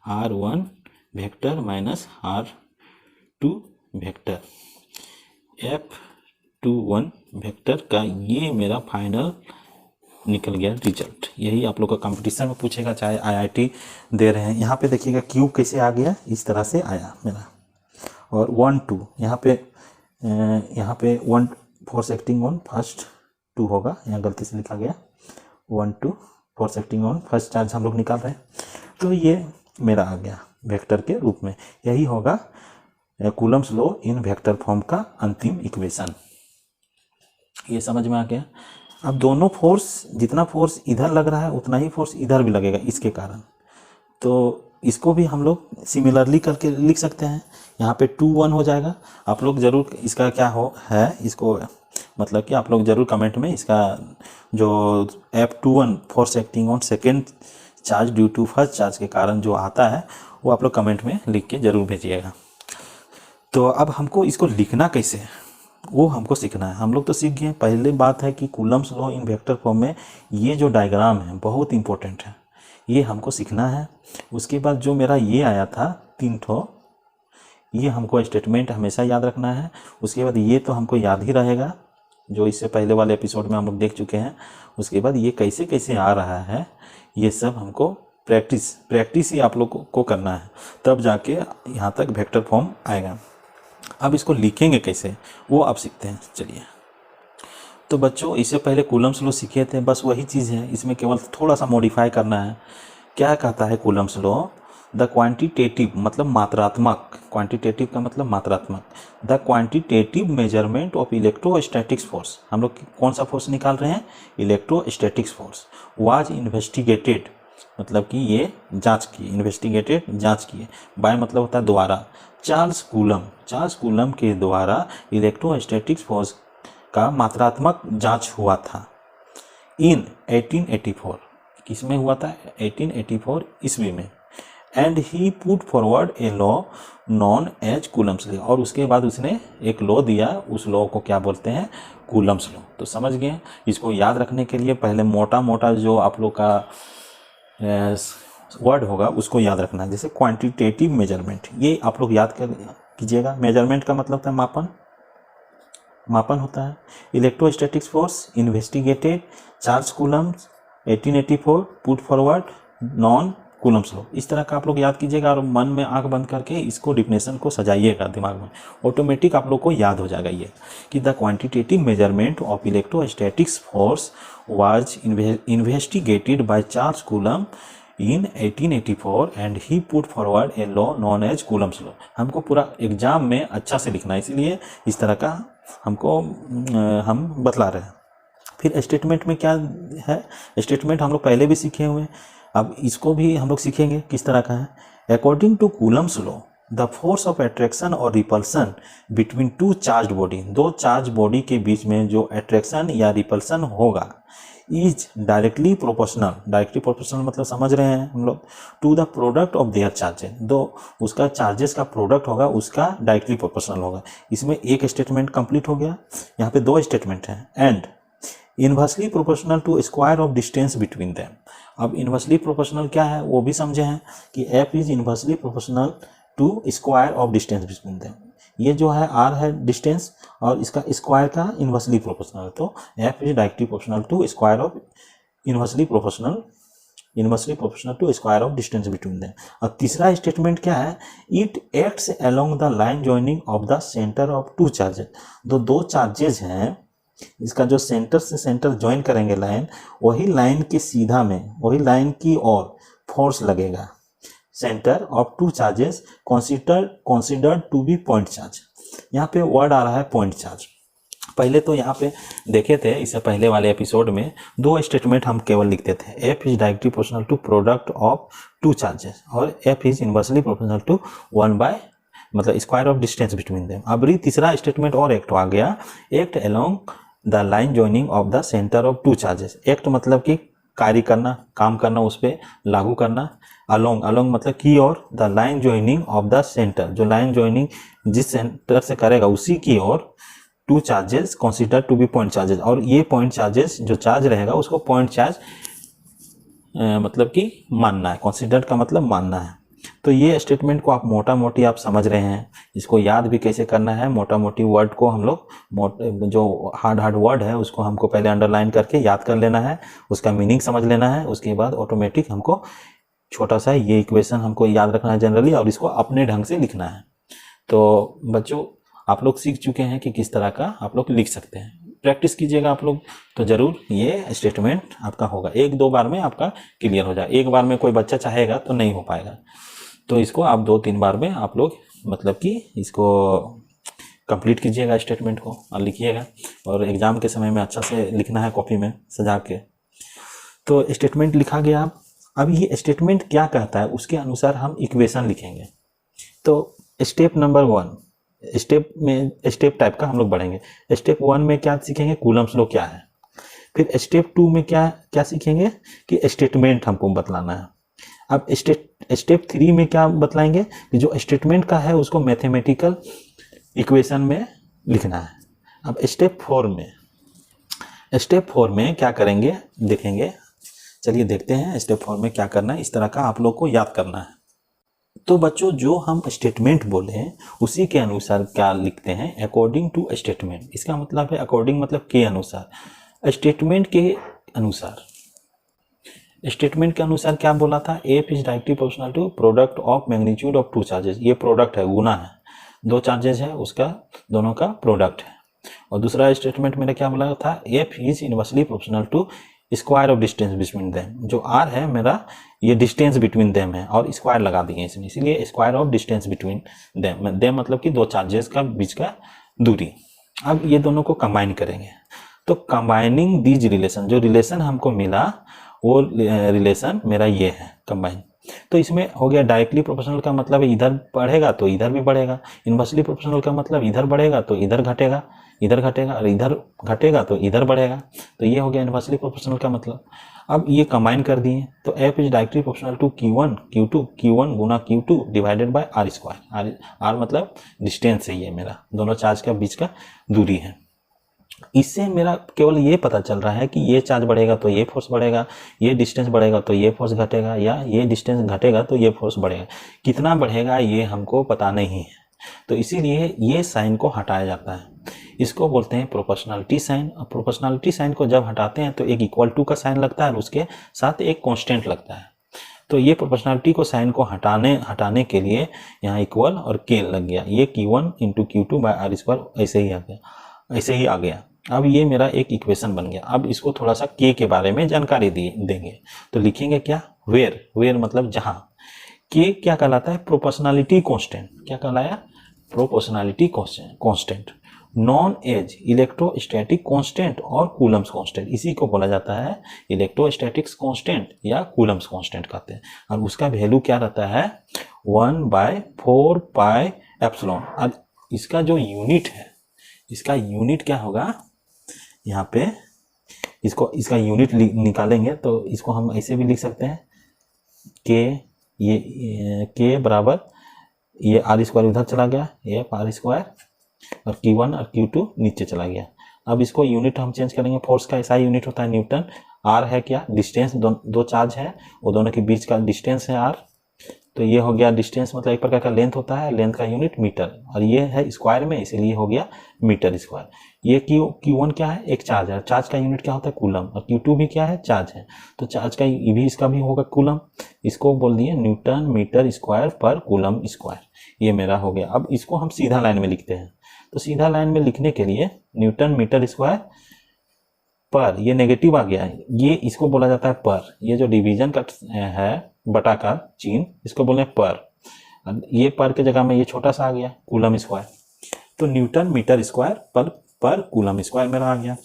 S1: R1 vector minus R2 vector, F21 vector का, ये मेरा फाइनल निकल गया रिजल्ट। यही आप लोग का कंपटीशन में पूछेगा, चाहे IIT दे रहे हैं। यहाँ पे देखिएगा Q कैसे आ गया, इस तरह से आया मेरा, और 1 2 यहाँ पे 1 फोर्स एक्टिंग ऑन फर्स्ट 2 होगा, यहाँ गलती से लिखा गया 1 2 force acting on first charge हम लोग निकाल रहे हैं, तो ये मेरा आ गया वेक्टर के रूप में। यही होगा Coulomb's law in vector form का अंतिम इक्वेशन। ये समझ में आ गया। अब दोनों फोर्स, जितना फोर्स इधर लग रहा है उतना ही फोर्स इधर भी लगेगा इसके कारण, तो इसको भी हम लोग सिमिलरली करके लिख सकते हैं। यहाँ पे 2 1 हो जाएगा। आप लोग ज़रूर इसका क्या हो है, इसको मतलब कि आप लोग ज़रूर कमेंट में इसका जो F21 force acting on second charge due to first charge के कारण जो आता है वो आप लोग कमेंट में लिख के ज़रूर भेजिएगा। तो अब हमको इसको लिखना कैसे है वो हमको सीखना है। हम लोग तो सीख गए। पहले बात है कि Coulomb's law in vector form में ये जो डायग्राम है बहुत इंपॉर्टेंट है। ये हमको सीखना है। उसके बाद जो मेरा ये आया था 3 ठो, ये हमको स्टेटमेंट हमेशा याद रखना है। उसके बाद ये तो हमको याद ही रहेगा, जो इससे पहले वाले एपिसोड में हम लोग देख चुके हैं। उसके बाद ये कैसे कैसे आ रहा है, ये सब हमको प्रैक्टिस ही आप लोग को करना है, तब जाके यहाँ तक वेक्टर फॉर्म आएगा। अब इसको लिखेंगे कैसे वो आप सीखते हैं। चलिए, तो बच्चों इससे पहले कूलम्स लॉ सीखे थे, बस वही चीज़ है, इसमें केवल थोड़ा सा मॉडिफाई करना है। क्या कहता है कूलम्स लॉ? द क्वांटिटेटिव मतलब मात्रात्मक, क्वांटिटेटिव का मतलब मात्रात्मक, the quantitative measurement of electrostatics force, हम लोग कौन सा फोर्स निकाल रहे हैं? इलेक्ट्रोस्टैटिक्स फोर्स, वाज इन्वेस्टिगेटेड मतलब कि ये जांच की, इन्वेस्टिगेटेड जांच किए, बाय मतलब होता है द्वारा, चार्ल्स कूलम के द्वारा इलेक्ट्रोस्टैटिक्स फोर्स का मात्रात्मक जांच हुआ था इन 1884, किस में हुआ था? 1884 ईस्वी में। And he put forward a law known as Coulomb's law, और उसके बाद उसने एक लॉ दिया, उस लॉ को क्या बोलते हैं? Coulomb's law. तो समझ गए। इसको याद रखने के लिए पहले मोटा मोटा जो आप लोग का वर्ड होगा उसको याद रखना है। जैसे क्वांटिटेटिव मेजरमेंट, ये आप लोग याद कर कीजिएगा। मेजरमेंट का मतलब होता है मापन होता है। Electrostatics force investigated, Charles Coulomb's 1884, put forward non Coulomb's law. इस तरह का आप लोग याद कीजिएगा और मन में आंख बंद करके इसको डिफिनेशन को सजाइएगा दिमाग में, ऑटोमेटिक आप लोग को याद हो जाएगा ये कि the quantitative measurement of electrostatics force was investigated by Charles Coulomb in 1884 and he put forward a law known as Coulomb's law. हमको पूरा एग्जाम में अच्छा से लिखना है, इसलिए इस तरह का हमको हम बतला रहे हैं। फिर स्टेटमेंट में क्या है? स्टेटमेंट हम लोग पहले भी सीखे हुए हैं, अब इसको भी हम लोग सीखेंगे किस तरह का है। According to Coulomb's law the force of attraction और repulsion between two charge body, दो चार्ज बॉडी के बीच में जो अट्रैक्शन या रिपल्सन होगा इज डायरेक्टली प्रोपोर्शनल मतलब समझ रहे हैं हम लोग, to the product of their charges, दो उसका चार्जेस का प्रोडक्ट होगा उसका डायरेक्टली प्रोपोर्शनल होगा। इसमें एक स्टेटमेंट कंप्लीट हो गया, यहाँ पे 2 स्टेटमेंट हैं। And inversely proportional to square of distance between them. अब इनवर्सली प्रोपोर्शनल क्या है वो भी समझे हैं कि F is inversely proportional to square of distance between them. ये जो है आर है डिस्टेंस और इसका स्क्वायर का इनवर्सली प्रोपोर्शनल, तो F is directly proportional to square of inversely proportional to square of distance between them. और तीसरा स्टेटमेंट क्या है? It acts along the line joining of the centre of two charges. दो charges हैं, इसका जो centre से सेंटर ज्वाइन करेंगे लाइन, वही लाइन के सीधा में, वही लाइन की ओर फोर्स लगेगा। Centre of two charges considered to be point charge. यहाँ पे वर्ड आ रहा है पॉइंट चार्ज। पहले तो यहाँ पे देखे थे इससे पहले वाले एपिसोड में 2 स्टेटमेंट हम केवल लिखते थे, F is directly proportional to product of two charges और F is inversely proportional to 1 by मतलब square of distance between them. अब तीसरा स्टेटमेंट और एक्ट आ गया, act along the line joining of the centre of two charges. Act मतलब कि कार्य करना, काम करना, उस पर लागू करना। अलोंग मतलब की और, the line joining of the centre, जो लाइन जॉइनिंग जिस सेंटर से करेगा उसी की ओर, two charges consider to be point charges, और ये पॉइंट चार्जेस जो चार्ज रहेगा उसको पॉइंट चार्ज मतलब कि मानना है। कंसीडर का मतलब मानना है। तो ये स्टेटमेंट को आप मोटा मोटी आप समझ रहे हैं, इसको याद भी कैसे करना है। मोटा मोटी वर्ड को हम लोग जो हार्ड वर्ड है उसको हमको पहले अंडरलाइन करके याद कर लेना है, उसका मीनिंग समझ लेना है। उसके बाद ऑटोमेटिक हमको छोटा सा ये इक्वेशन हमको याद रखना है जनरली, और इसको अपने ढंग से लिखना है। तो बच्चों आप लोग सीख चुके हैं कि किस तरह का आप लोग लिख सकते हैं। प्रैक्टिस कीजिएगा आप लोग तो जरूर ये स्टेटमेंट आपका होगा। 1-2 बार में आपका क्लियर हो जाए। एक बार में कोई बच्चा चाहेगा तो नहीं हो पाएगा, तो इसको आप 2-3 बार में आप लोग मतलब कि इसको कंप्लीट कीजिएगा स्टेटमेंट को और लिखिएगा, और एग्जाम के समय में अच्छा से लिखना है कॉपी में सजा के। तो स्टेटमेंट लिखा गया। अब ये स्टेटमेंट क्या कहता है उसके अनुसार हम इक्वेशन लिखेंगे। तो स्टेप नंबर 1, स्टेप टाइप का हम लोग बढ़ेंगे। स्टेप 1 में क्या सीखेंगे? कूलम्स लॉ क्या है। फिर स्टेप 2 में क्या सीखेंगे कि स्टेटमेंट हमको बतलाना है। अब स्टेप 3 में क्या बतलाएंगे कि जो स्टेटमेंट का है उसको मैथमेटिकल इक्वेशन में लिखना है। अब स्टेप 4 में क्या करेंगे देखेंगे। चलिए देखते हैं स्टेप 4 में क्या करना है। इस तरह का आप लोग को याद करना है। तो बच्चों जो हम स्टेटमेंट बोले हैं उसी के अनुसार क्या लिखते हैं, अकॉर्डिंग टू स्टेटमेंट। इसका मतलब है अकॉर्डिंग मतलब के अनुसार, स्टेटमेंट के अनुसार। स्टेटमेंट के अनुसार क्या बोला था, F is directly proportional to product of magnitude of two charges. ये प्रोडक्ट है, गुना है, दो चार्जेस है उसका, दोनों का प्रोडक्ट है। और दूसरा स्टेटमेंट मैंने क्या बोला था, F is inversely proportional to square of distance between them. जो आर है मेरा, ये डिस्टेंस बिटवीन देम है और स्क्वायर लगा दिए इसमें, इसीलिए square of distance between them. Them मतलब कि दो चार्जेस का बीच का दूरी। अब ये दोनों को कंबाइन करेंगे, तो कंबाइनिंग दीज रिलेशन, जो रिलेशन हमको मिला वो रिलेशन मेरा ये है कंबाइन। तो इसमें हो गया डायरेक्टली प्रोपोर्शनल का मतलब इधर बढ़ेगा तो इधर भी बढ़ेगा, इनवर्सली प्रोपोर्शनल का मतलब इधर बढ़ेगा तो इधर घटेगा, इधर घटेगा और इधर घटेगा तो इधर बढ़ेगा। तो ये हो गया इनवर्सली प्रोपोर्शनल का मतलब। अब ये कंबाइन कर दिए तो F is directly proportional to Q1 Q2, Q1 गुना Q2 divided by R square. R मतलब डिस्टेंस है, ये मेरा दोनों चार्ज का बीच का दूरी है। इससे मेरा केवल ये पता चल रहा है कि ये चार्ज बढ़ेगा तो ये फोर्स बढ़ेगा, ये डिस्टेंस बढ़ेगा तो ये फोर्स घटेगा, या ये डिस्टेंस घटेगा तो ये फोर्स बढ़ेगा। कितना बढ़ेगा ये हमको पता नहीं है, तो इसीलिए ये साइन को हटाया जाता है। इसको बोलते हैं प्रोपोर्शनलिटी साइन। और प्रोपोर्शनलिटी साइन को जब हटाते हैं तो एक इक्वल टू का साइन लगता है और उसके साथ एक कांस्टेंट लगता है। तो ये प्रोपोर्शनलिटी को साइन को हटाने के लिए यहाँ इक्वल और के लग गया, ये Q1 into Q2 by R square ऐसे ही आ गया। अब ये मेरा एक इक्वेशन बन गया। अब इसको थोड़ा सा के बारे में जानकारी देंगे, तो लिखेंगे क्या, वेयर मतलब जहां। के क्या कहलाता है, प्रोपोर्शनलिटी कांस्टेंट। क्या कहलाया, proportionality constant. Known as electrostatic constant और कूलम्स कांस्टेंट, इसी को बोला जाता है इलेक्ट्रोस्टैटिक्स कांस्टेंट या कूलम्स कांस्टेंट कहते हैं। और उसका वैल्यू क्या रहता है, 1/4 पाई एप्सिलॉन। अब इसका जो यूनिट है, इसका यूनिट क्या होगा, यहाँ पे इसका यूनिट निकालेंगे तो इसको हम ऐसे भी लिख सकते हैं, के बराबर ये आर स्क्वायर उधर चला गया, ये आर स्क्वायर, और Q1 और Q2 नीचे चला गया। अब इसको यूनिट हम चेंज करेंगे, फोर्स का ऐसा यूनिट होता है न्यूटन। आर है क्या, डिस्टेंस, दो चार्ज है वो दोनों के बीच का डिस्टेंस है आर। तो ये हो गया डिस्टेंस मतलब एक प्रकार का लेंथ होता है, लेंथ का यूनिट मीटर, और ये है स्क्वायर में इसीलिए हो गया मीटर स्क्वायर। ये Q1 क्या है, एक चार्ज है, चार्ज का यूनिट क्या होता है कूलम, और Q2 भी क्या है, चार्ज है, तो चार्ज का भी इसका भी होगा कूलम। इसको बोल दिए न्यूटन मीटर स्क्वायर पर कूलम स्क्वायर, ये मेरा हो गया। अब इसको हम सीधा लाइन में लिखते हैं, तो सीधा लाइन में लिखने के लिए न्यूटन मीटर स्क्वायर पर, ये नेगेटिव आ गया है, ये इसको बोला जाता है पर। ये जो डिवीजन का है बटा का चिन्ह, इसको बोले पर। ये पर के जगह में ये छोटा सा आ गया कूलम स्क्वायर, तो न्यूटन मीटर स्क्वायर पर कूलम स्क्वायर मेरा आ गया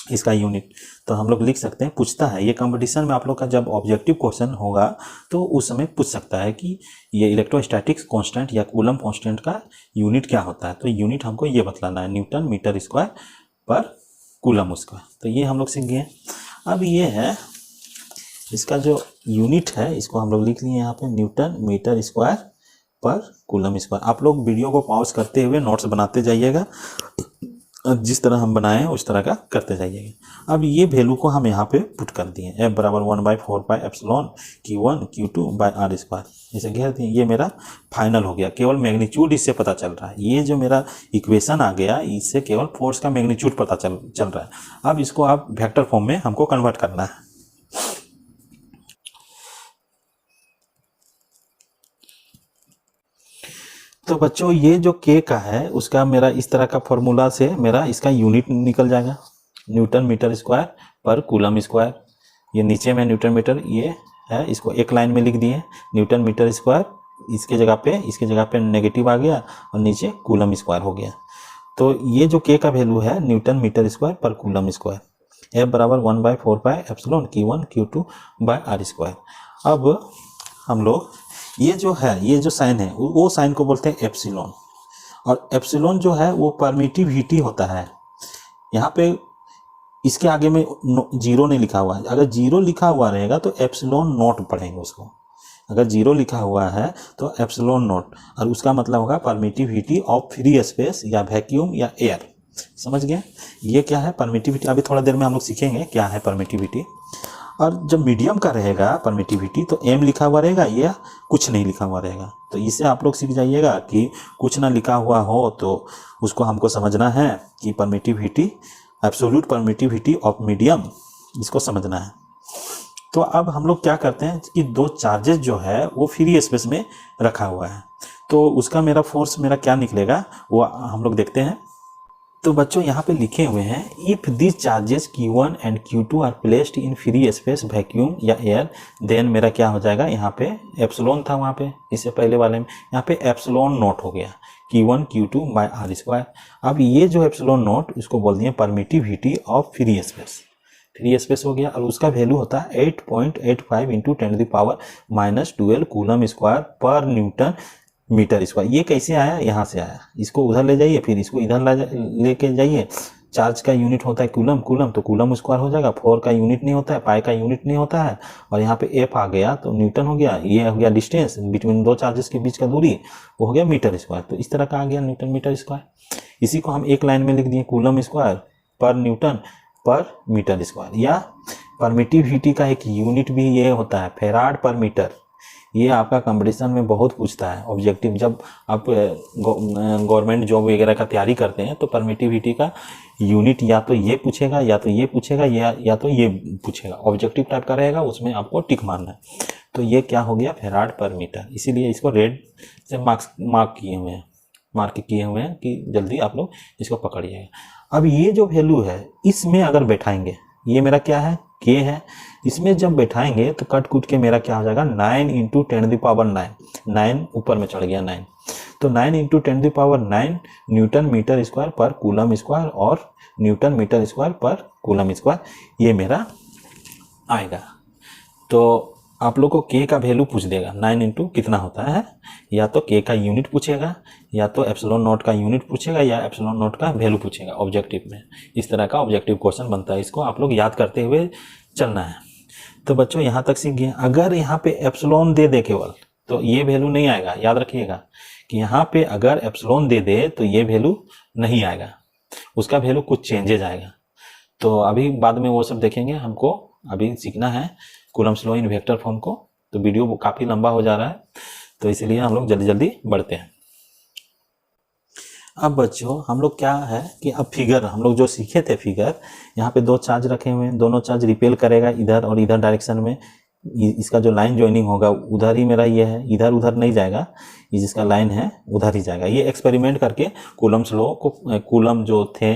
S1: इसका यूनिट। तो हम लोग लिख सकते हैं, पूछता है ये कंपटीशन में आप लोग का जब ऑब्जेक्टिव क्वेश्चन होगा तो उस समय पूछ सकता है कि ये इलेक्ट्रोस्टैटिक्स कांस्टेंट या कूलम कांस्टेंट का यूनिट क्या होता है। तो यूनिट हमको ये बतलाना है, न्यूटन मीटर स्क्वायर पर कूलम स्क्वायर। तो ये हम लोग सीख गए। अब ये है इसका जो यूनिट है, इसको हम लोग लिख लिए यहाँ पे, न्यूटन मीटर स्क्वायर पर कूलम स्क्वायर। आप लोग वीडियो को पॉज करते हुए नोट्स बनाते जाइएगा, जिस तरह हम बनाए उस तरह का करते जाइएगा। अब ये वैल्यू को हम यहाँ पे पुट कर दिए, F बराबर 1/4 pi epsilon Q1 Q2 by R square, इसे घेर दिए। ये मेरा फाइनल हो गया, केवल मैग्नीट्यूड इससे पता चल रहा है। ये जो मेरा इक्वेशन आ गया, इससे केवल फोर्स का मैग्नीट्यूड पता चल रहा है। अब इसको आप वेक्टर फॉर्म में हमको कन्वर्ट करना है। तो बच्चों ये जो के का है उसका मेरा इस तरह का फॉर्मूला से मेरा इसका यूनिट निकल जाएगा, न्यूटन मीटर स्क्वायर पर कूलम स्क्वायर। ये नीचे में न्यूटन मीटर ये है, इसको एक लाइन में लिख दिए, न्यूटन मीटर स्क्वायर, इसके जगह पे नेगेटिव आ गया और नीचे कूलम स्क्वायर हो गया। तो ये जो के का वैल्यू है न्यूटन मीटर स्क्वायर पर कूलम स्क्वायर, F बराबर 1/4 pi epsilon Q1 Q2 by R square. अब हम लोग ये जो साइन है वो साइन को बोलते हैं एप्सिलॉन, और एप्सिलॉन जो है वो परमिटिविटी होता है। यहाँ पे इसके आगे में जीरो नहीं लिखा हुआ है, अगर जीरो लिखा हुआ रहेगा तो एप्सिलॉन नॉट पढ़ेंगे उसको। अगर जीरो लिखा हुआ है तो एप्सिलॉन नॉट, और उसका मतलब होगा परमिटिविटी ऑफ फ्री स्पेस या वैक्यूम या एयर। समझ गए, ये क्या है परमिटिविटी। अभी थोड़ा देर में हम लोग सीखेंगे क्या है परमिटिविटी। और जब मीडियम का रहेगा परमिटिविटी तो m लिखा हुआ रहेगा या कुछ नहीं लिखा हुआ रहेगा। तो इससे आप लोग सीख जाइएगा कि कुछ ना लिखा हुआ हो तो उसको हमको समझना है कि permittivity, absolute permittivity of medium, इसको समझना है। तो अब हम लोग क्या करते हैं कि दो चार्जेस जो है वो फ्री स्पेस में रखा हुआ है, तो उसका मेरा फोर्स मेरा क्या निकलेगा वो हम लोग देखते हैं। तो बच्चों यहाँ पे लिखे हुए हैं if this charges Q1 and Q2 are placed in free space vacuum या एयर, देन मेरा क्या हो जाएगा, यहाँ पे एप्सिलॉन था वहाँ पे इससे पहले वाले में, यहाँ पे एप्सिलॉन नोट हो गया Q1 Q2 by R square. अब ये जो एप्सिलॉन नोट इसको बोल दिए permittivity of free space, free space हो गया और उसका वैल्यू होता है 8.85 इंटू 10⁻⁻12 कूलम स्क्वायर पर न्यूटन मीटर स्क्वायर। ये कैसे आया, यहाँ से आया, इसको उधर ले जाइए फिर इसको इधर लेके जाइए। चार्ज का यूनिट होता है कूलम, कूलम तो कूलम स्क्वायर हो जाएगा, 4 का यूनिट नहीं होता है, पाई का यूनिट नहीं होता है, और यहाँ पे एफ आ गया तो न्यूटन हो गया, ये हो गया डिस्टेंस बिटवीन दो चार्जेस के बीच का दूरी, वो हो गया मीटर स्क्वायर। तो इस तरह का आ गया न्यूटन मीटर स्क्वायर। इसी को हम एक लाइन में लिख दिए कूलम स्क्वायर पर न्यूटन पर मीटर स्क्वायर। या परमिटिविटी का एक यूनिट भी ये होता है फेराड पर मीटर, ये आपका कंपटीशन में बहुत पूछता है ऑब्जेक्टिव, जब आप गवर्नमेंट जॉब वगैरह का तैयारी करते हैं तो परमिटिविटी का यूनिट या तो ये पूछेगा या तो ये पूछेगा या तो ये पूछेगा, ऑब्जेक्टिव टाइप का रहेगा, उसमें आपको टिक मारना है। तो ये क्या हो गया फेराड पर मीटर, इसीलिए इसको रेड से मार्क किए हुए हैं कि जल्दी आप लोग इसको पकड़िएगा। अब ये जो वैल्यू है इसमें अगर बैठाएंगे, ये मेरा क्या है के है, इसमें जब बैठाएंगे तो कट कुट के मेरा क्या हो जाएगा 9 इंटू 10⁹ 9 ऊपर में चढ़ गया 9, तो 9 इंटू 10⁹ न्यूटन मीटर स्क्वायर पर कूलम स्क्वायर और न्यूटन मीटर स्क्वायर पर कूलम स्क्वायर, ये मेरा आएगा। तो आप लोग को के का वैल्यू पूछ देगा 9 इंटू कितना होता है, या तो के का यूनिट पूछेगा या तो एप्सिलॉन नॉट का यूनिट पूछेगा या एप्सिलॉन नॉट का वैल्यू पूछेगा ऑब्जेक्टिव में। इस तरह का ऑब्जेक्टिव क्वेश्चन बनता है, इसको आप लोग याद करते हुए चलना है। तो बच्चों यहाँ तक सीख गए। अगर यहाँ पे एप्सिलॉन दे केवल तो ये वैल्यू नहीं आएगा, याद रखिएगा कि यहाँ पे अगर एप्सिलॉन दे तो ये वैल्यू नहीं आएगा, उसका वैल्यू कुछ चेंजेज आएगा। तो अभी बाद में वो सब देखेंगे, हमको अभी सीखना है Coulomb's law in vector form को। तो वीडियो काफ़ी लंबा हो जा रहा है तो इसलिए हम लोग जल्दी जल्दी बढ़ते हैं। अब बच्चों हम लोग क्या है कि अब फिगर हम लोग जो सीखे थे, फिगर यहाँ पे दो चार्ज रखे हुए हैं, दोनों चार्ज रिपेल करेगा इधर और इधर डायरेक्शन में, इसका जो लाइन ज्वाइनिंग होगा उधर ही मेरा ये है, इधर उधर नहीं जाएगा, ये जिसका लाइन है उधर ही जाएगा। ये एक्सपेरिमेंट करके कूलम्स लॉ को, कूलम जो थे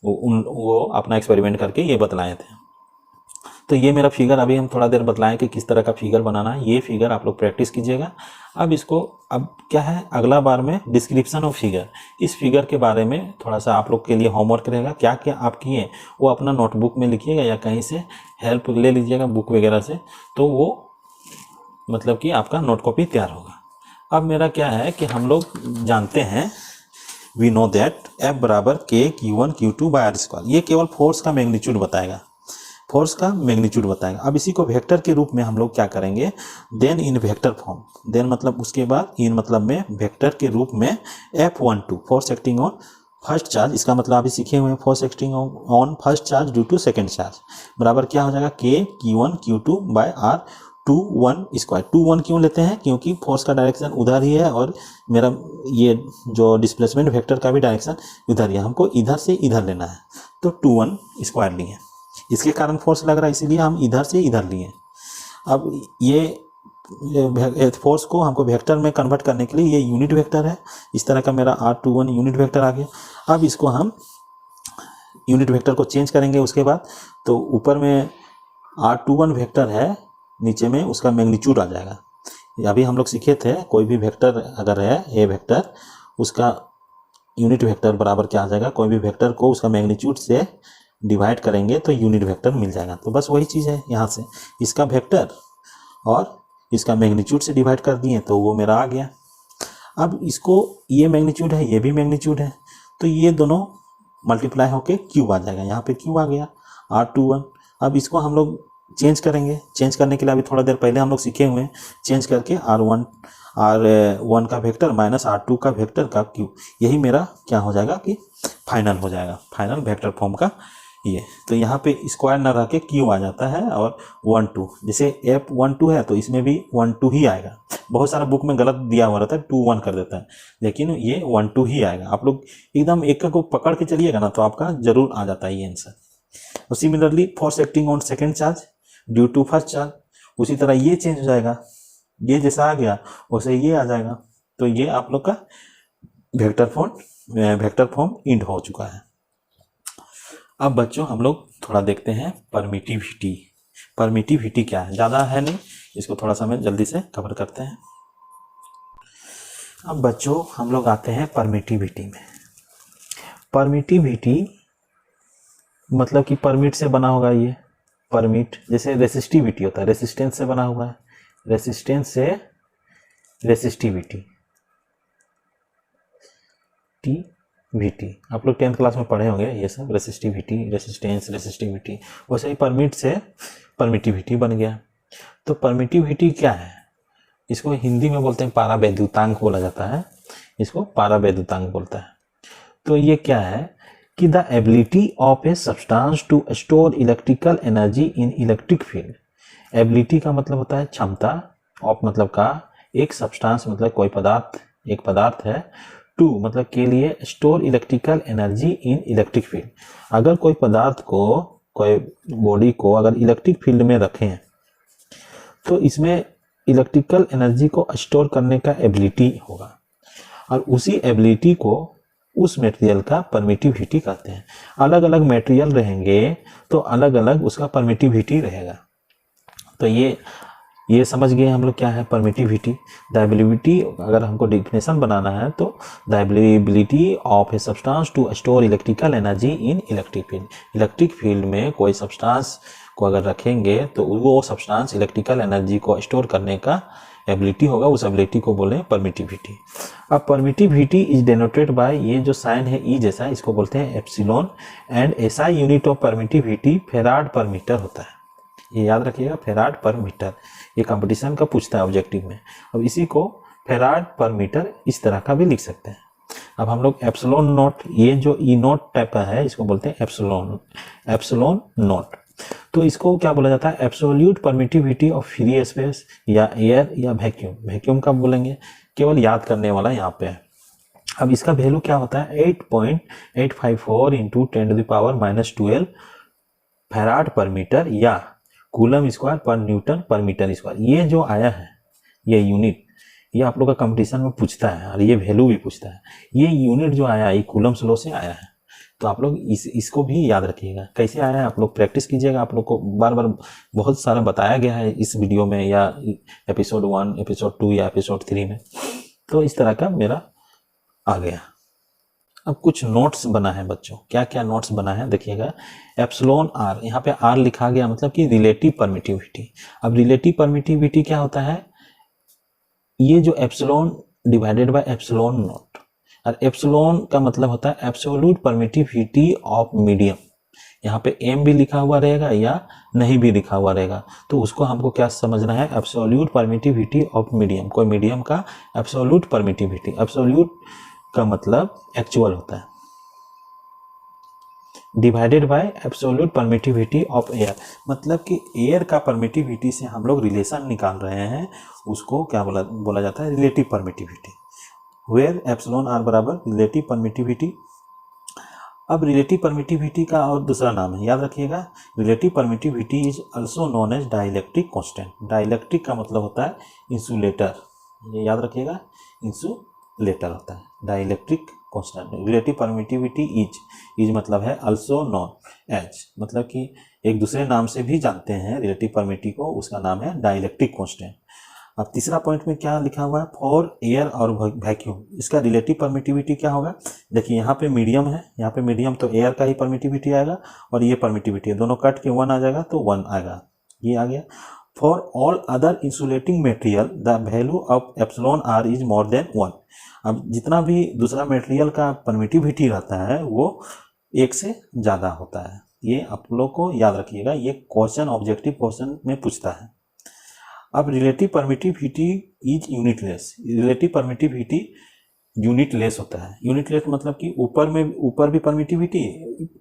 S1: वो अपना एक्सपेरिमेंट करके ये बतलाए थे। तो ये मेरा फिगर अभी हम थोड़ा देर बतलाएं कि किस तरह का फिगर बनाना है, ये फिगर आप लोग प्रैक्टिस कीजिएगा। अब इसको अब क्या है अगला बार में डिस्क्रिप्शन ऑफ फिगर, इस फिगर के बारे में थोड़ा सा आप लोग के लिए होमवर्क रहेगा, क्या क्या आप किए वो अपना नोटबुक में लिखिएगा या कहीं से हेल्प ले लीजिएगा बुक वगैरह से, तो वो मतलब कि आपका नोट कॉपी तैयार होगा। अब मेरा क्या है कि हम लोग जानते हैं वी नो दैट F बराबर K Q1 Q2 by R square, ये केवल फोर्स का मैग्नीट्यूड बताएगा, फोर्स का मैग्नीट्यूड बताएगा। अब इसी को वेक्टर के रूप में हम लोग क्या करेंगे, then in vector form, then मतलब उसके बाद इन मतलब में वेक्टर के रूप में F12 force acting on first charge, इसका मतलब अभी सीखे हुए हैं force acting on first charge due to second charge, बराबर क्या हो जाएगा K Q1 Q2 bye R21 square. 21 क्यों लेते हैं, क्योंकि फोर्स का डायरेक्शन उधर ही है और मेरा ये जो डिस्प्लेसमेंट वेक्टर का भी डायरेक्शन उधर ही है, हमको इधर से इधर लेना है, तो 21 स्क्वायर लिए, इसके कारण फोर्स लग रहा है इसीलिए हम इधर से इधर लिए। अब ये फोर्स को हमको वेक्टर में कन्वर्ट करने के लिए ये यूनिट वेक्टर है, इस तरह का मेरा R21 यूनिट वेक्टर आ गया। अब इसको हम यूनिट वेक्टर को चेंज करेंगे उसके बाद, तो ऊपर में R21 वेक्टर है, नीचे में उसका मैग्नीट्यूड आ जाएगा। अभी हम लोग सीखे थे कोई भी वेक्टर अगर है ए वेक्टर, उसका यूनिट वेक्टर बराबर क्या आ जाएगा, कोई भी वेक्टर को उसका मैग्नीट्यूड से डिवाइड करेंगे तो यूनिट वेक्टर मिल जाएगा। तो बस वही चीज़ है, यहाँ से इसका वेक्टर और इसका मैग्नीट्यूड से डिवाइड कर दिए तो वो मेरा आ गया। अब इसको ये मैग्नीट्यूड है ये भी मैग्नीट्यूड है, तो ये दोनों मल्टीप्लाई होके क्यूब आ जाएगा, यहाँ पे क्यूब आ गया R21। अब इसको हम लोग चेंज करेंगे, चेंज करने के लिए अभी थोड़ा देर पहले हम लोग सीखे हुए हैं, चेंज करके R1 का वेक्टर माइनस R2 का वेक्टर का क्यूब, यही मेरा क्या हो जाएगा कि फाइनल हो जाएगा, फाइनल वेक्टर फॉर्म का ये तो यहाँ पे स्क्वायर ना रह के क्यू आ जाता है और 1 2, जैसे F12 है तो इसमें भी 1 2 ही आएगा। बहुत सारा बुक में गलत दिया हुआ रहता है, 2 1 कर देता है, लेकिन ये 1 2 ही आएगा। आप लोग एकदम एक को पकड़ के चलिएगा ना तो आपका जरूर आ जाता है ये आंसर। और similarly force acting on second charge due to first charge, उसी तरह ये चेंज हो जाएगा, ये जैसा आ गया वैसे ये आ जाएगा। तो ये आप लोग का वेक्टर फॉर्म इंड हो चुका है। अब बच्चों हम लोग थोड़ा देखते हैं परमिटिविटी। परमिटिविटी क्या है, ज़्यादा है नहीं, इसको थोड़ा सा मैं जल्दी से कवर करते हैं। अब बच्चों हम लोग आते हैं परमिटिविटी में। परमिटिविटी मतलब कि परमिट से बना होगा ये, परमिट जैसे रेसिस्टिविटी होता है, रेसिस्टेंस से बना हुआ है, रेसिस्टेंस से रेसिस्टिविटी, टी आप लोग 10th क्लास में पढ़े होंगे ये सब, रेसिस्टिविटी, रेसिस्टेंस, रेसिस्टिविटी। वैसे ही परमिट से परमिटिविटी बन गया। तो परमिटिविटी क्या है, इसको हिंदी में बोलते हैं पारावैद्युतांक बोला जाता है, इसको पारावैद्युतांक बोलता है। तो ये क्या है कि the ability of a substance to store electrical energy in electric field. Ability का मतलब होता है क्षमता, ऑफ मतलब का, एक सब्सटेंस मतलब कोई पदार्थ, एक पदार्थ है, टू मतलब के लिए, store electrical energy in electric field. अगर कोई पदार्थ को, कोई बॉडी को अगर इलेक्ट्रिक फील्ड में रखें तो इसमें इलेक्ट्रिकल एनर्जी को स्टोर करने का एबिलिटी होगा, और उसी एबिलिटी को उस मटेरियल का परमिटिविटी कहते हैं। अलग अलग मटेरियल रहेंगे तो अलग अलग उसका परमिटिविटी रहेगा। तो ये समझ गए हम लोग क्या है परमिटिविटी। द एबिलिटी, अगर हमको डिफिनेशन बनाना है तो the ability of a substance to store electrical energy in electric field. Electric field में कोई सब्सटेंस को अगर रखेंगे तो वो सब्सटेंस इलेक्ट्रिकल एनर्जी को स्टोर करने का एबिलिटी होगा, उस एबिलिटी को बोले परमिटिविटी। अब परमिटिविटी इज डेनोटेड बाय, ये जो साइन है ई जैसा, इसको बोलते हैं एप्सिलॉन, एंड ऐसा यूनिट ऑफ परमिटिविटी फेराड पर मीटर होता है। ये याद रखिएगा, फेराड पर मीटर, ये कंपटीशन का पूछता है ऑब्जेक्टिव में। अब इसी को फेराड पर मीटर इस तरह का भी लिख सकते हैं। अब हम लोग एप्सिलॉन नॉट, ये जो ई नॉट टाइप का है इसको बोलते हैं एप्सिलॉन नॉट। तो इसको क्या बोला जाता है, absolute permittivity of free space या एयर या वैक्यूम। वैक्यूम का बोलेंगे, केवल याद करने वाला यहाँ पे है। अब इसका वैल्यू क्या होता है 8.854 इंटू 10⁻⁻12 फैराड पर मीटर या कूलम स्क्वायर पर न्यूटन पर मीटर स्क्वायर। ये जो आया है ये यूनिट, ये आप लोग का कंपटीशन में पूछता है और ये वैल्यू भी पूछता है। ये यूनिट जो आया ये कूलम्स लॉ से आया है, तो आप लोग इसको भी याद रखिएगा। कैसे आया है आप लोग प्रैक्टिस कीजिएगा, आप लोग को बार बार बहुत सारा बताया गया है इस वीडियो में या एपिसोड 1, एपिसोड 2 या एपिसोड 3 में। तो इस तरह का मेरा आ गया। अब कुछ नोट्स बना है बच्चों, क्या क्या नोट्स बना है देखिएगा। एप्सिलॉन आर, यहाँ पे आर लिखा गया मतलब कि रिलेटिव परमिटिविटी। अब रिलेटिव परमिटिविटी क्या होता है, ये जो epsilon divided by epsilon not, और एप्सिलॉन का मतलब होता है एब्सोल्यूट परमिटिविटी ऑफ मीडियम। यहाँ पे एम भी लिखा हुआ रहेगा या नहीं भी लिखा हुआ रहेगा, तो उसको हमको क्या समझना है, एब्सोल्यूट परमिटिविटी ऑफ मीडियम। कोई मीडियम का एब्सोल्यूट परमिटिविटी, एब्सोल्यूट का मतलब एक्चुअल होता है, divided by absolute permittivity of air, मतलब कि एयर का परमिटिविटी से हम लोग रिलेशन निकाल रहे हैं, उसको क्या बोला जाता है relative permittivity, where epsilon R बराबर रिलेटिव परमिटिविटी। अब रिलेटिव परमिटिविटी का और दूसरा नाम है, याद रखिएगा, relative permittivity is also known as dielectric constant. Dielectric का मतलब होता है इंसुलेटर, ये याद रखिएगा, इंसुलेटर होता है dielectric constant. Relative permittivity is मतलब है आल्सो नोन एज, मतलब कि एक दूसरे नाम से भी जानते हैं रिलेटिव परमिटिविटी को, उसका नाम है डाइलेक्ट्रिक कांस्टेंट। अब तीसरा पॉइंट में क्या लिखा हुआ है, फॉर एयर और वैक्यूम, इसका रिलेटिव परमिटिविटी क्या होगा। देखिए यहाँ पे मीडियम है, यहाँ पे मीडियम तो एयर का ही परमिटिविटी आएगा, और ये परमिटिविटी है, दोनों कट के 1 आ जाएगा तो 1 आएगा, ये आ गया। For all other insulating material the value of epsilon R is more than 1। अब जितना भी दूसरा मटेरियल का परमिटिविटी रहता है वो 1 से ज़्यादा होता है, ये आप लोग को याद रखिएगा, ये क्वेश्चन ऑब्जेक्टिव क्वेश्चन में पूछता है। अब relative permittivity is unitless, relative permittivity unit less होता है। यूनिट लेस मतलब कि ऊपर भी परमिटिविटी,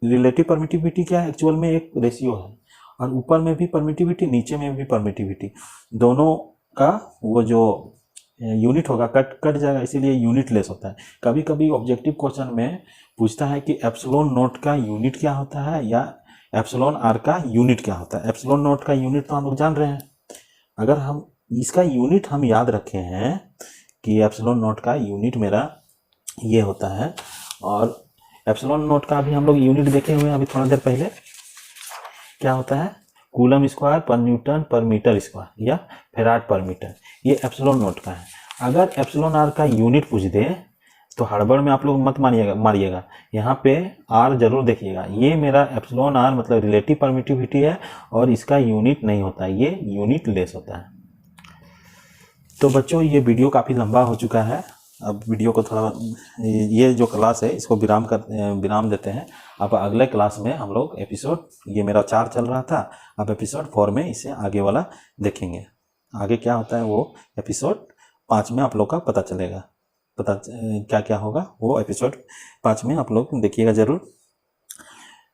S1: रिलेटिव परमिटिविटी क्या है, एक्चुअल में एक रेशियो है, और ऊपर में भी परमिटिविटी, नीचे में भी परमिटिविटी, दोनों का वो जो यूनिट होगा कट कट जाएगा, इसीलिए यूनिट लेस होता है। कभी कभी ऑब्जेक्टिव क्वेश्चन में पूछता है कि एप्सिलॉन नोट का यूनिट क्या होता है या एप्सिलॉन आर का यूनिट क्या होता है। एप्सिलॉन नोट का यूनिट तो हम लोग जान रहे हैं, अगर हम इसका यूनिट हम याद रखे हैं कि एप्सिलॉन नोट का यूनिट मेरा ये होता है, और एप्सिलॉन नोट का भी हम लोग यूनिट देखे हुए हैं अभी थोड़ा देर पहले, क्या होता है, कूलम स्क्वायर पर न्यूटन पर मीटर स्क्वायर या फेराड पर मीटर, ये एप्सिलॉन नोट का है। अगर एप्सिलॉन आर का यूनिट पूछ दे तो हड़बड़ में आप लोग मत मारिएगा, यहाँ पे आर जरूर देखिएगा। ये मेरा एप्सिलॉन आर मतलब रिलेटिव परमिटिविटी है, और इसका यूनिट नहीं होता है, ये यूनिट लेस होता है। तो बच्चों ये वीडियो काफ़ी लंबा हो चुका है, अब वीडियो को थोड़ा, ये जो क्लास है इसको विराम देते हैं। अब अगले क्लास में हम लोग एपिसोड, ये मेरा 4 चल रहा था, अब एपिसोड 4 में इसे आगे वाला देखेंगे। आगे क्या होता है वो एपिसोड 5 में आप लोग का पता चलेगा, क्या क्या होगा वो एपिसोड 5 में आप लोग देखिएगा ज़रूर।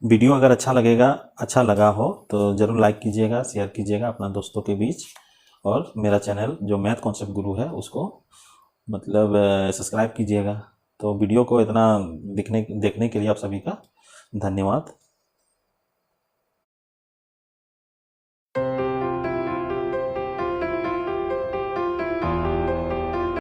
S1: वीडियो अगर अच्छा लगा हो तो ज़रूर लाइक कीजिएगा, शेयर कीजिएगा अपना दोस्तों के बीच, और मेरा चैनल जो मैथ कॉन्सेप्ट गुरु है उसको मतलब सब्सक्राइब कीजिएगा। तो वीडियो को इतना देखने के लिए आप सभी का धन्यवाद।